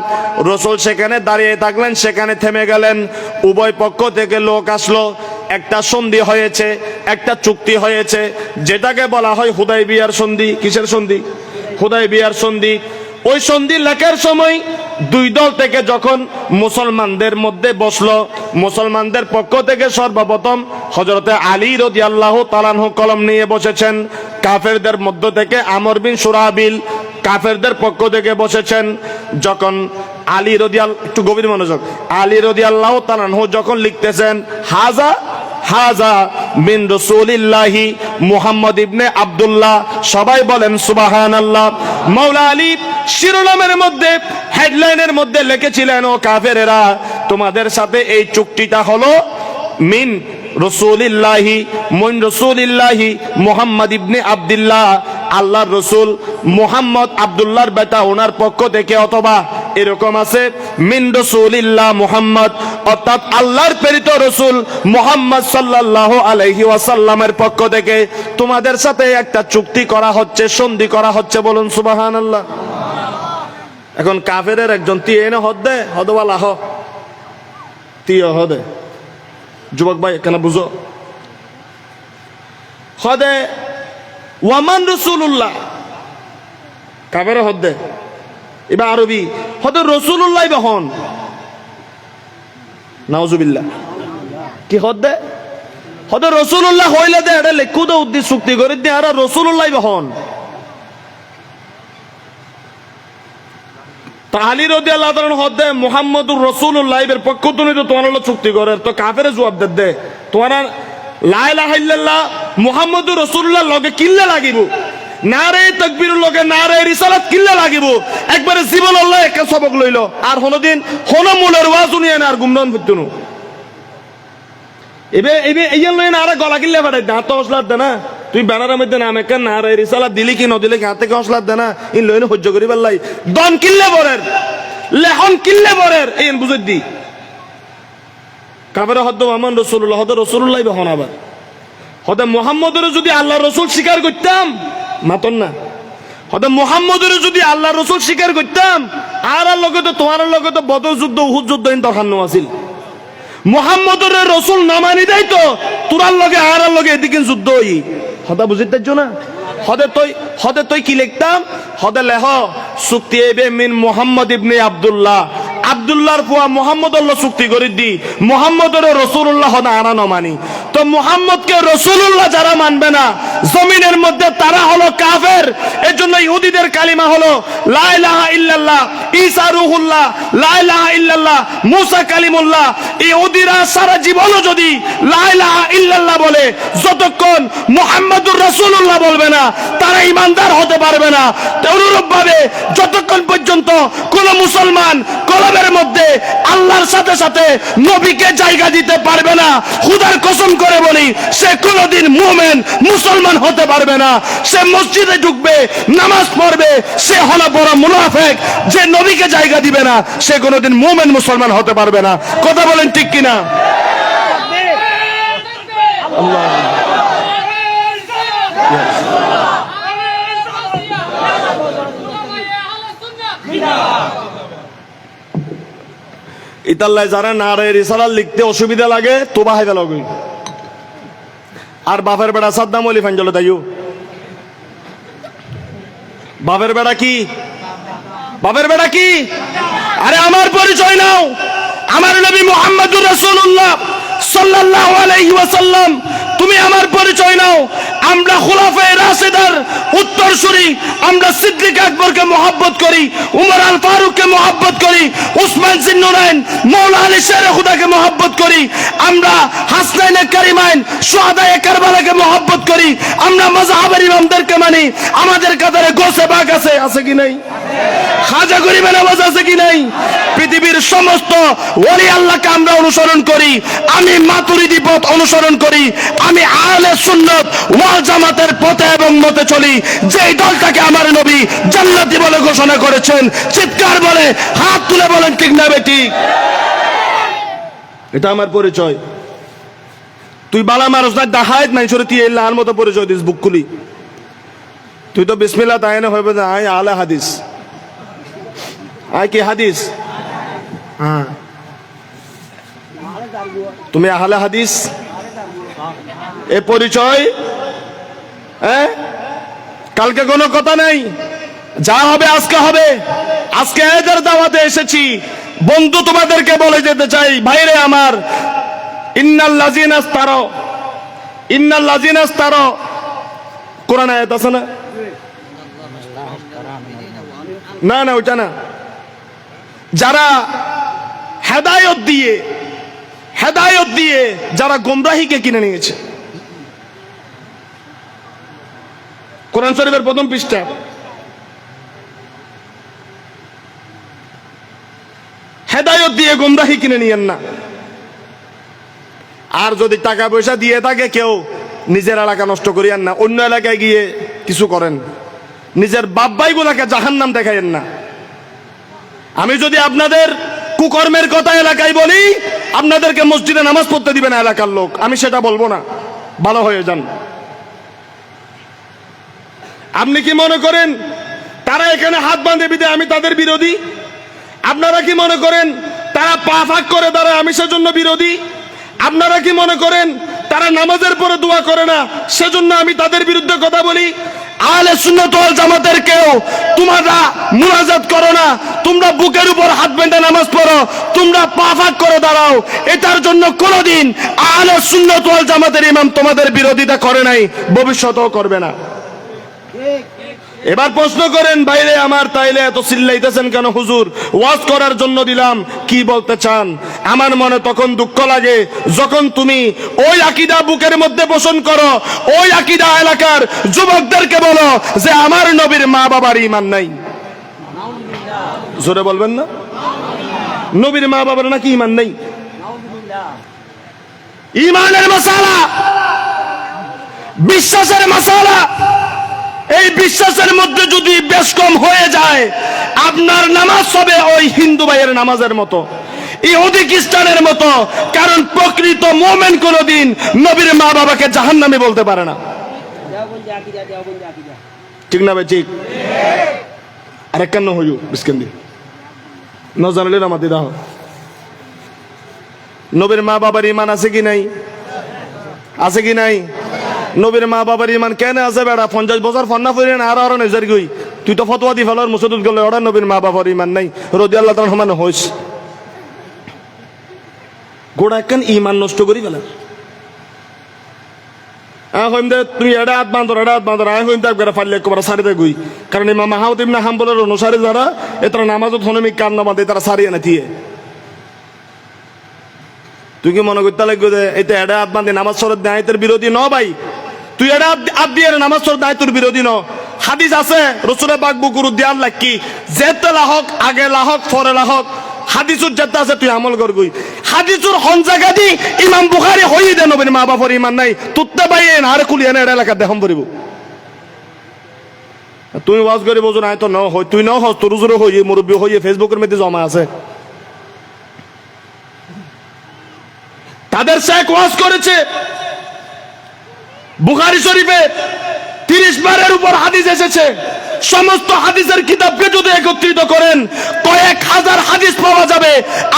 A: রাসূল সেখানে দাঁড়িয়ে থাকলেন সেখানে থেমে গেলেন উভয় পক্ষ থেকে লোক আসলো একটা সন্ধি হয়েছে একটা চুক্তি হয়েছে যেটাকে বলা হয় হুদাইবিয়ার সন্ধি কিসের সন্ধি হুদাইবিয়ার সন্ধি ওই সন্ধি লেখার সময় দুই দল থেকে যখন মুসলমানদের মধ্যে বসলো মুসলমানদের পক্ষ থেকে সর্বপ্রথম হযরতে আলী রাদিয়াল্লাহু তাআলা আনহু কলম নিয়ে বসেছেন কাফেরদের মধ্য থেকে আমর বিন সুরাবিল কাফেরদের পক্ষ থেকে বসেছেন যখন আলী রাদিয়াল্লাহু একটু গভীর মনোযোগ আলী রাদিয়াল্লাহু তাআলা আনহু যখন লিখতেছেন হাজা মিন রাসূলিল্লাহি মুহাম্মদ ইবনে আব্দুল্লাহ সবাই বলেন সুবহানাল্লাহ মাওলা আলী শিরোনামের মধ্যে হেডলাইনের মধ্যে লিখেছিলেন ও কাফেরেরা তোমাদের সাথে এই চুক্তিটা হলো মিন রাসূলিল্লাহি মুহাম্মদ ইবনে আব্দুল্লাহ আল্লাহর রাসূল মুহাম্মদ আব্দুল্লাহর বেটা ওনার পক্ষ থেকে অথবা এরকম আছে মিন রাসূলিল্লাহ মুহাম্মদ অর্থাৎ আল্লাহর প্রেরিত রাসূল মুহাম্মদ সাল্লাল্লাহু আলাইহি ওয়াসাল্লামের পক্ষ থেকে তোমাদের সাথে একটা চুক্তি করা হচ্ছে সন্ধি করা হচ্ছে বলুন সুবহানাল্লাহ এখন কাফেরের একজন তি এনে হদে হদওয়ালা হ তি হদে যুবক ভাই কেন বুঝো হদে ওয়ামান রাসূলুল্লাহ কাফের হদে এবার আরবি হদে রাসূলুল্লাহ বহন নাউজুবিল্লাহ কি হদে হদে রাসূলুল্লাহ হইলে দে এটা লেখু দে উদ্দেশ্য চুক্তি করে দে আর রাসূলুল্লাহ বহন আলী রাদিয়াল্লাহু তাআলা হদে মুহাম্মদুর রাসূলুল্লাহ এর পক্ষ থেকে তো তোমার হলো চুক্তি করে তো কাফেরে জবাব দে তোমার লা ইলাহা ইল্লাল্লাহ মুহাম্মদুর রাসূলুল্লাহ লগে কিল্লা লাগিব নারে তাকবীরুল লগে নারে রিসালাত কিল্লা লাগিব একবারে জীবন আল্লাহ একা সবক লইলো আর কোনদিন কোন মূলের ওয়াজ শুনিয়ে না আর গুমরান হইতনো এবে এইয়ান লই না আর গলা কিল্লা ফাটাই দাঁত তো হসলাত দে না তুই ব্যানারের মধ্যে নাম একা নারে রিসালাত দিলি কি ন দিলি কি হাতে কে হসলাত দে না ইন লইনে সহ্য করিবার লাই দন কিল্লা বরের লেহন কিল্লে বরের এই বুঝে দি কাবের হদ্দ মোহাম্মদ রসুল্লাহ হদ রসুল্লাহ বহন আবার হদে মোহাম্মদের যদি আল্লাহ রসুল স্বীকার করতাম মাতন না হদে মোহাম্মদের যদি আল্লাহ রসুল স্বীকার করতাম আর লগে তো তোমার লগে তো বদর যুদ্ধ উহুদ যুদ্ধ দরকার আছিল মোহাম্মদের রসুল না মানি দেয় তো তোরার লগে আর লগে এদিকে যুদ্ধ হই হদা বুঝিতে না হদে তুই কি লিখতাম হদে লেহ চুক্তি এবে মিন মোহাম্মদ ইবনে আব্দুল্লাহ আব্দুল্লাহর ফুয়া মোহাম্মদ আল্লাহ চুক্তি করে দি মোহাম্মদের রসুল্লাহ হদা আনা ন মানি তো মোহাম্মদকে রসুল্লাহ যারা মানবে না জমিনের মধ্যে তারা হলো কাফের এর জন্য ইহুদিদের কালিমা হলো লা ইলাহা ইল্লাল্লাহ ঈসা রূহুল্লাহ লা ইলাহা ইল্লাল্লাহ মুসা কালিমুল্লাহ ইহুদিরা সারা জীবনও যদি লা ইলাহা ইল্লাল্লাহ বলে যতক্ষণ মুহাম্মাদুর রাসূলুল্লাহ বলবে না তারা ঈমানদার হতে পারবে না অনুরূপ ভাবে যতক্ষণ পর্যন্ত কোন মুসলমান কলবের মধ্যে আল্লাহর সাথে সাথে নবীকে জায়গা দিতে পারবে না খোদার কসম করে বলি সে কোনোদিন মুমিন মুসলমান হতে পারবে না সে মসজিদে ঢুকবে নামাজ পড়বে সে হলো বড় মুনাফিক যে নবীকে জায়গা দিবে না সে কোনোদিন মুমিন মুসলমান হতে পারবে না কথা বলেন ঠিক কিনা আল্লাহ ইতাল্লাহ যারা নারে রিসালাত লিখতে অসুবিধা লাগে তো বাহাইদা লাগে আর বাপের বেড়া সাদ্দাম আলী ফাঞ্জল তাইও বাপের বেড়া কি আরে আমার পরিচয় নাও আমার নবী মুহাম্মদুর রাসূলুল্লাহ সাল্লাল্লাহু আলাইহি ওয়াসাল্লাম তুমি আমার পরিচয় নাও আমরা খুলাফায়ে রাশিদার উত্তরসূরি আমরা সিদ্দিক আকবরকে মহব্বত করি উমর আল ফারুককে মহব্বত করি উসমান জিন্নুরাইন মাওলা আলী শেরে খুদাকে মহব্বত করি আমরা হাসনাইনে কারিমাইন শুহাদায়ে কারবালাকে মহব্বত করি আমরা মাযহাবের ইমামদেরকে মানি আমাদের কাতারে গোসে বাগ আছে কি নাই খাজা গরিবে নওয়াজ আছে কি নাই পৃথিবীর সমস্ত ওলি আল্লাহকে আমরা অনুসরণ করি আমি মাতুরিদি পথ অনুসরণ করি আমি আহলে সুন্নাত ওয়াল জামাতের পথে এবং মতে চলি যেই দলটাকে আমার নবী জান্নাতি বলে ঘোষণা করেছেন চিৎকার বলে হাত তুলে বলেন ঠিক না বেঠিক এটা আমার পরিচয় তুই বালা মানুষ না দাহায়ত নাই সরে তুই এল্লাহর মতো পরিচয় দিস বুক খুলি তুই তো বিসমিল্লাহ তাই না হইবে না আই আলে হাদিস আই কি হাদিস হ্যাঁ তুমি আহলে হাদিস এ পরিচয় কালকে কোনো কথা নাই যা হবে আজকে হবে আজকে এদের দাওয়াতে এসেছি বন্ধু তোমাদেরকে বলে যেতে চাই ভাইরে আমার ইন্নাল লাযিনা ইস্তারা কোরআন আয়াত আছে না না ওটা না যারা হেদায়েত দিয়ে যারা গোমরাহিকে কিনে নিয়েছে কোরআন শরীফের প্রথম পৃষ্ঠা হেদায়েত দিয়ে গোমরাহি কিনে নিয়েন না আর যদি টাকা পয়সা দিয়ে থাকে কেউ নিজের এলাকা নষ্ট করিয়েন না অন্য এলাকায় গিয়ে কিছু করেন নিজের বাপ ভাইগুলাকে জাহান্নাম দেখাইয়েন না আমি যদি আপনাদের কুকর্মের কথা এলাকায় বলি আপনাদেরকে মসজিদে নামাজ পড়তে দিবে না এলাকার লোক আমি সেটা বলবো না ভালো হয়ে যান আপনি কি মনে করেন তারা এখানে হাত বাঁধে বিদে আমি তাদের বিরোধী আপনারা কি মনে করেন তারা পা ফাঁক করে দাঁড়ায় আমি সেজন্য বিরোধী আপনারা কি মনে করেন তারা নামাজের পরে দোয়া করে না সেজন্য আমি তাদের বিরুদ্ধে কথা বলি আহলে সুন্নাত ওয়াল জামাতের কেউ তোমরা মুনাজাত করো না তোমরা বুকের উপর হাত বেঁধে নামাজ পড়ো তোমরা পা ফাঁক করে দাঁড়াও এটার জন্য কোনোদিন আহলে সুন্নাত ওয়াল জামাতের ইমাম তোমাদের বিরোধিতা করে নাই ভবিষ্যতেও করবে না এবার প্রশ্ন করেন বাইরে আমার তাইলে এত চিল্লাইতেছেন কেন হুজুর ওয়াজ করার জন্য দিলাম কি বলতে চান আমার মনে তখন দুঃখ লাগে যখন তুমি ওই আকীদা বুকের মধ্যে পোষণ করো ওই আকীদা এলাকার যুবকদেরকে বলো যে আমার নবীর মা বাবার ঈমান নাই জোরে বলবেন না নবীর মা বাবার নাকি ঈমান নাই ঈমানের মাসালা বিশ্বাসের মাসালা এই বিশ্বাসের মধ্যে যদি বেশ কম হয়ে যায়, আপনার নামাজ হবে ওই হিন্দু ভাইয়ের নামাজের মতো, ইহুদি খ্রিস্টানের মতো। কারণ প্রকৃত মুমিন কোনদিন নবীর মা বাবাকে জাহান্নামী বলতে পারে না। ঠিক না ভাই? ঠিক। আরেক কান্ন হইও বিস্কেন্দি ন জানালে না মাতি দাও। নবীর মা বাবার ইমান আছে কি নাই? আছে কি নাই? নবীর মা বাবার ইমান কেন আছে বেড়া? 50 বছর ফন্না ফিরে না আর নজর গই, তুই তো ফতোয়া দি ফেলার মুসুদুত গেলে ওরা নবীর মা বাবার ইমান নাই, রদি আল্লাহ তাআলা সমান হইস গোড়া কেন ইমান নষ্ট করি ফেলা। তুমি এটা হাত বাঁধর, এটা হাত বাঁধর, আয় হইম তাক বেড়া ফাইলে একবার সারিতে গই। কারণ ইমাম মাহাউদ ইবনে হাম্বলের অনুসারী যারা, এরা নামাজত হনমি কান না বাঁধে, তারা সারিয়ে না দিয়ে। তুই কি মনে করতে লাগবে যে এটা এটা হাত বাঁধে নামাজ সরত দেয় তোর বিরোধী ন ভাই? তুই এটা হাত দিয়ে নামাজ সরত দেয় তোর বিরোধী ন। হাদিস আছে রসুলের বাক বুকুর উদ্যান লাকি যেতে লাহক, আগে লাহক, পরে লাহক, হাদিসুর যেতে আছে তুই আমল করবি। হাদিসুর হন জায়গা দি ইমাম বুখারী হই দে নবীর মা বাবার ইমান নাই, তুত্তে বাইয়ে না আর কুলিয়ে না এলাকা দেহম পড়িব। তুই ওয়াজ করে বোঝো না তো ন হয়, তুই ন হস তোর জোরে হইয়ে মুরব্বী হইয়ে ফেসবুকের মধ্যে জমা আছে। তাদের শেখ ওয়াজ করেছে বুখারী শরীফে 30 বারের উপর হাদিস এসেছে। সমস্ত হাদিসের কিতাবকে যদি একত্রিত করেন কয়েক হাজার হাদিস পাওয়া যাবে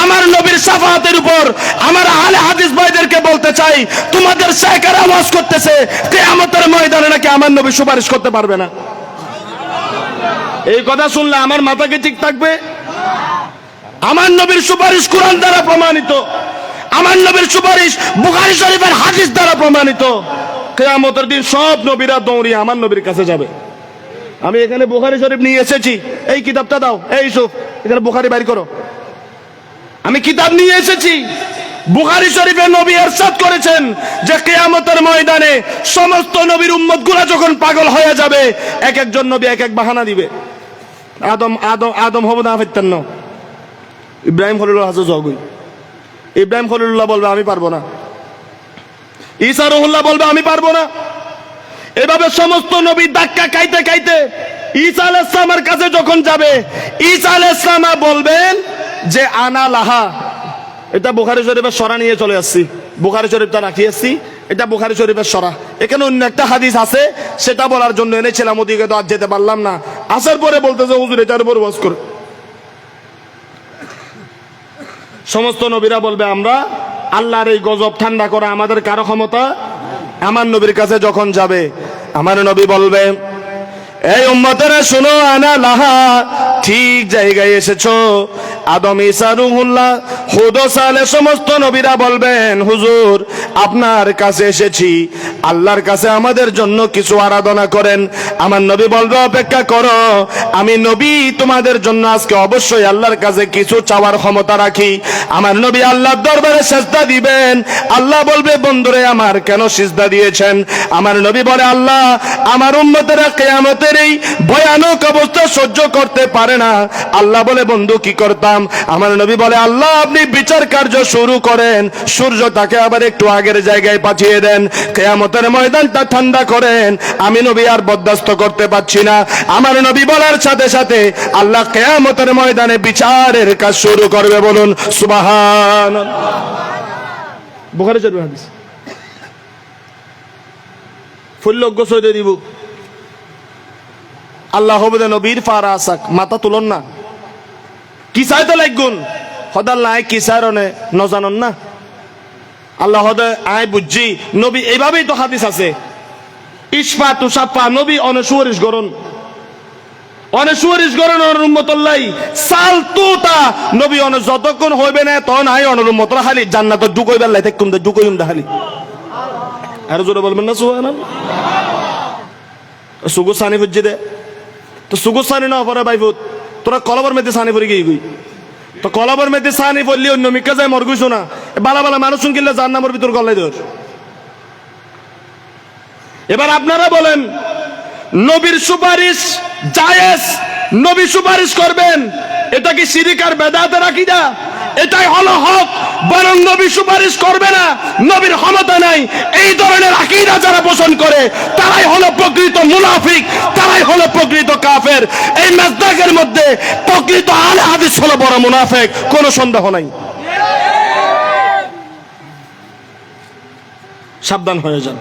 A: আমার নবীর শাফাআতের উপর। আমার আহলে হাদিস ভাইদেরকে বলতে চাই, তোমাদের শেখরা ওয়াজ করতেছে কিয়ামতের ময়দানে নাকি আমার নবী সুপারিশ করতে পারবে না। এই কথা শুনলে আমার মাথা কি ঠিক থাকবে? আমার নবীর সুপারিশ কোরআন দ্বারা প্রমাণিত, আমার নবীর সুপারিশ বুখারী শরীফের হাদিস দ্বারা প্রমাণিত। কিয়ামতের দিন সব নবীরা দৌড়িয়ে আমার নবীর কাছে যাবে। আমি এখানে বুখারী শরীফ নিয়ে এসেছি, এই কিতাবটা দাও, এই ইউসুফ এখানে বুখারী বাইর করো। আমি কিতাব নিয়ে এসেছি, বুখারী শরীফে নবী ইরশাদ করেছেন যে কিয়ামতের ময়দানে সমস্ত নবীর উম্মতগুলো যখন পাগল হয়ে যাবে, এক একজন নবী এক এক বাহানা দিবে। আদম আদম আদম হবে না ফেতন্ন, ইব্রাহিম খলিলুল্লাহ হাজু জগুই, ইব্রাহিম খলিলুল্লাহ বলবে আমি পারবো না, ঈসা রুহুল্লাহ বলবে আমি পারবো না। এভাবে সমস্ত নবী ধাক্কা খাইতে খাইতে ঈসা আলাইহিস সালামের কাছে যখন যাবে, ঈসা আলাইহিস সালাম বলবেন যে আনা লাহা। এটা বুখারী শরীফের সরা নিয়ে চলে আসছি, বুখারী শরীফটা রাখি আসছি, এটা বুখারী শরীফের সরা। এখানে অন্য একটা হাদিস আছে, সেটা বলার জন্য এনেছিলাম, ওদিকে তো আজ যেতে পারলাম না। আসার পরে বলতেছে হুজুর এটার উপর ওয়াজ করে। সমস্ত নবীরা বলবে আমরা আল্লাহর এই গজব ঠান্ডা করা আমাদের কারো ক্ষমতা। আমার নবীর কাছে যখন যাবে, আমার নবী বলবে এই উম্মতেরা শুনো, আনা লাহা, ঠিক জায়গায় এসেছো। আদম, ঈসা, রূহুল্লাহ, হুদ, সালেহ সমস্ত নবীরা বলবেন হুজুর আপনার কাছে এসেছি, আল্লাহর কাছে আমাদের জন্য কিছু আরাধনা করেন। আমার নবী বলবে অপেক্ষা করো, আমি নবী তোমাদের জন্য আজকে অবশ্যই আল্লাহর কাছে কিছু চাওয়ার ক্ষমতা রাখি। আমার নবী আল্লাহর দরবারে সিজদা দিবেন। আল্লাহ বলবে বন্ধুরে আমার কেন সিজদা দিয়েছেন? আমার নবী বলে আল্লাহ আমার উম্মতেরা কিয়ামতের এই ভয়ানক অবস্থা সহ্য করতে পারে না। আল্লাহ বলে বন্ধু কি করতাম? আমার নবী বলে আল্লাহ আপনি বিচার কার্য শুরু করেন, সূর্যটাকে আবার একটু আগের জায়গায় পাঠিয়ে দেন, কিয়ামতের ময়দানটা ঠান্ডা করেন, আমি নবী আর বরদাস্ত করতে পারছি না। আমার নবী বলার সাথে সাথে আল্লাহ কিয়ামতের ময়দানে বিচারের কাজ শুরু করবে। বলুন সুবহানাল্লাহ। বুখারী শরীফের হাদিস। ফুল্লজ্ঞ সইতে দিব আল্লাহ হবে নবীর ফারা আসাক, মাথা তুলন না, কি চাইতে লাগুন হদাল নাই, কি চাইরনে নজানন না। আল্লাহ হদে আয় বুঝছি নবী এইভাবেই তো হাদিস আছে, ইসফা তুষাফা নবী অনসুয়ারিশ গরণ, অনসুয়ারিশ গরণ অনুম্মতল্লাই সাল তুতা নবী অন যতক্ষণ হইবে না তখন আই অনুম্মতরা খালি জান্নাত ঢুকই বেলাই থাকুম দে ঢুকইম দা খালি। আর জোরে বলবেন না সুবহানাল্লাহ। সুগু সানি ফুজি দে তো সুগু সানি না পরে বাইফুত তোরা কলবর মধ্যে সানি পড়ে গিয়ে গই, তো কলবর মধ্যে সানি পড়লি অন্য মিকা যায় মর গইছো না, বালা বালা মানুষ কিনলে জান্নাতের ভিতর গলাই দর। এবার আপনারা বলেন নবীর সুপারিশ জায়েজ, নবী সুপারিশ করবেন, এটা কি শিরিক আর বেদাতের আকীদা? এটাই হলো হক। বরং নবী সুপারিশ করবে না, নবীর ক্ষমতা নাই, এই ধরনের আকীদা যারা পোষণ করে তারাই হলো প্রকৃত মুনাফিক, তারাই হলো প্রকৃত কাফের। এই মাসদাকের মধ্যে প্রকৃত আলে হাদিস হলো বড় মুনাফিক, কোনো সন্দেহ নাই। সাবধান হয়ে যান।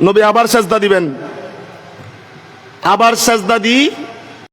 A: নবী আবার সেজদা দিবেন, আবার সেজদা দিয়ে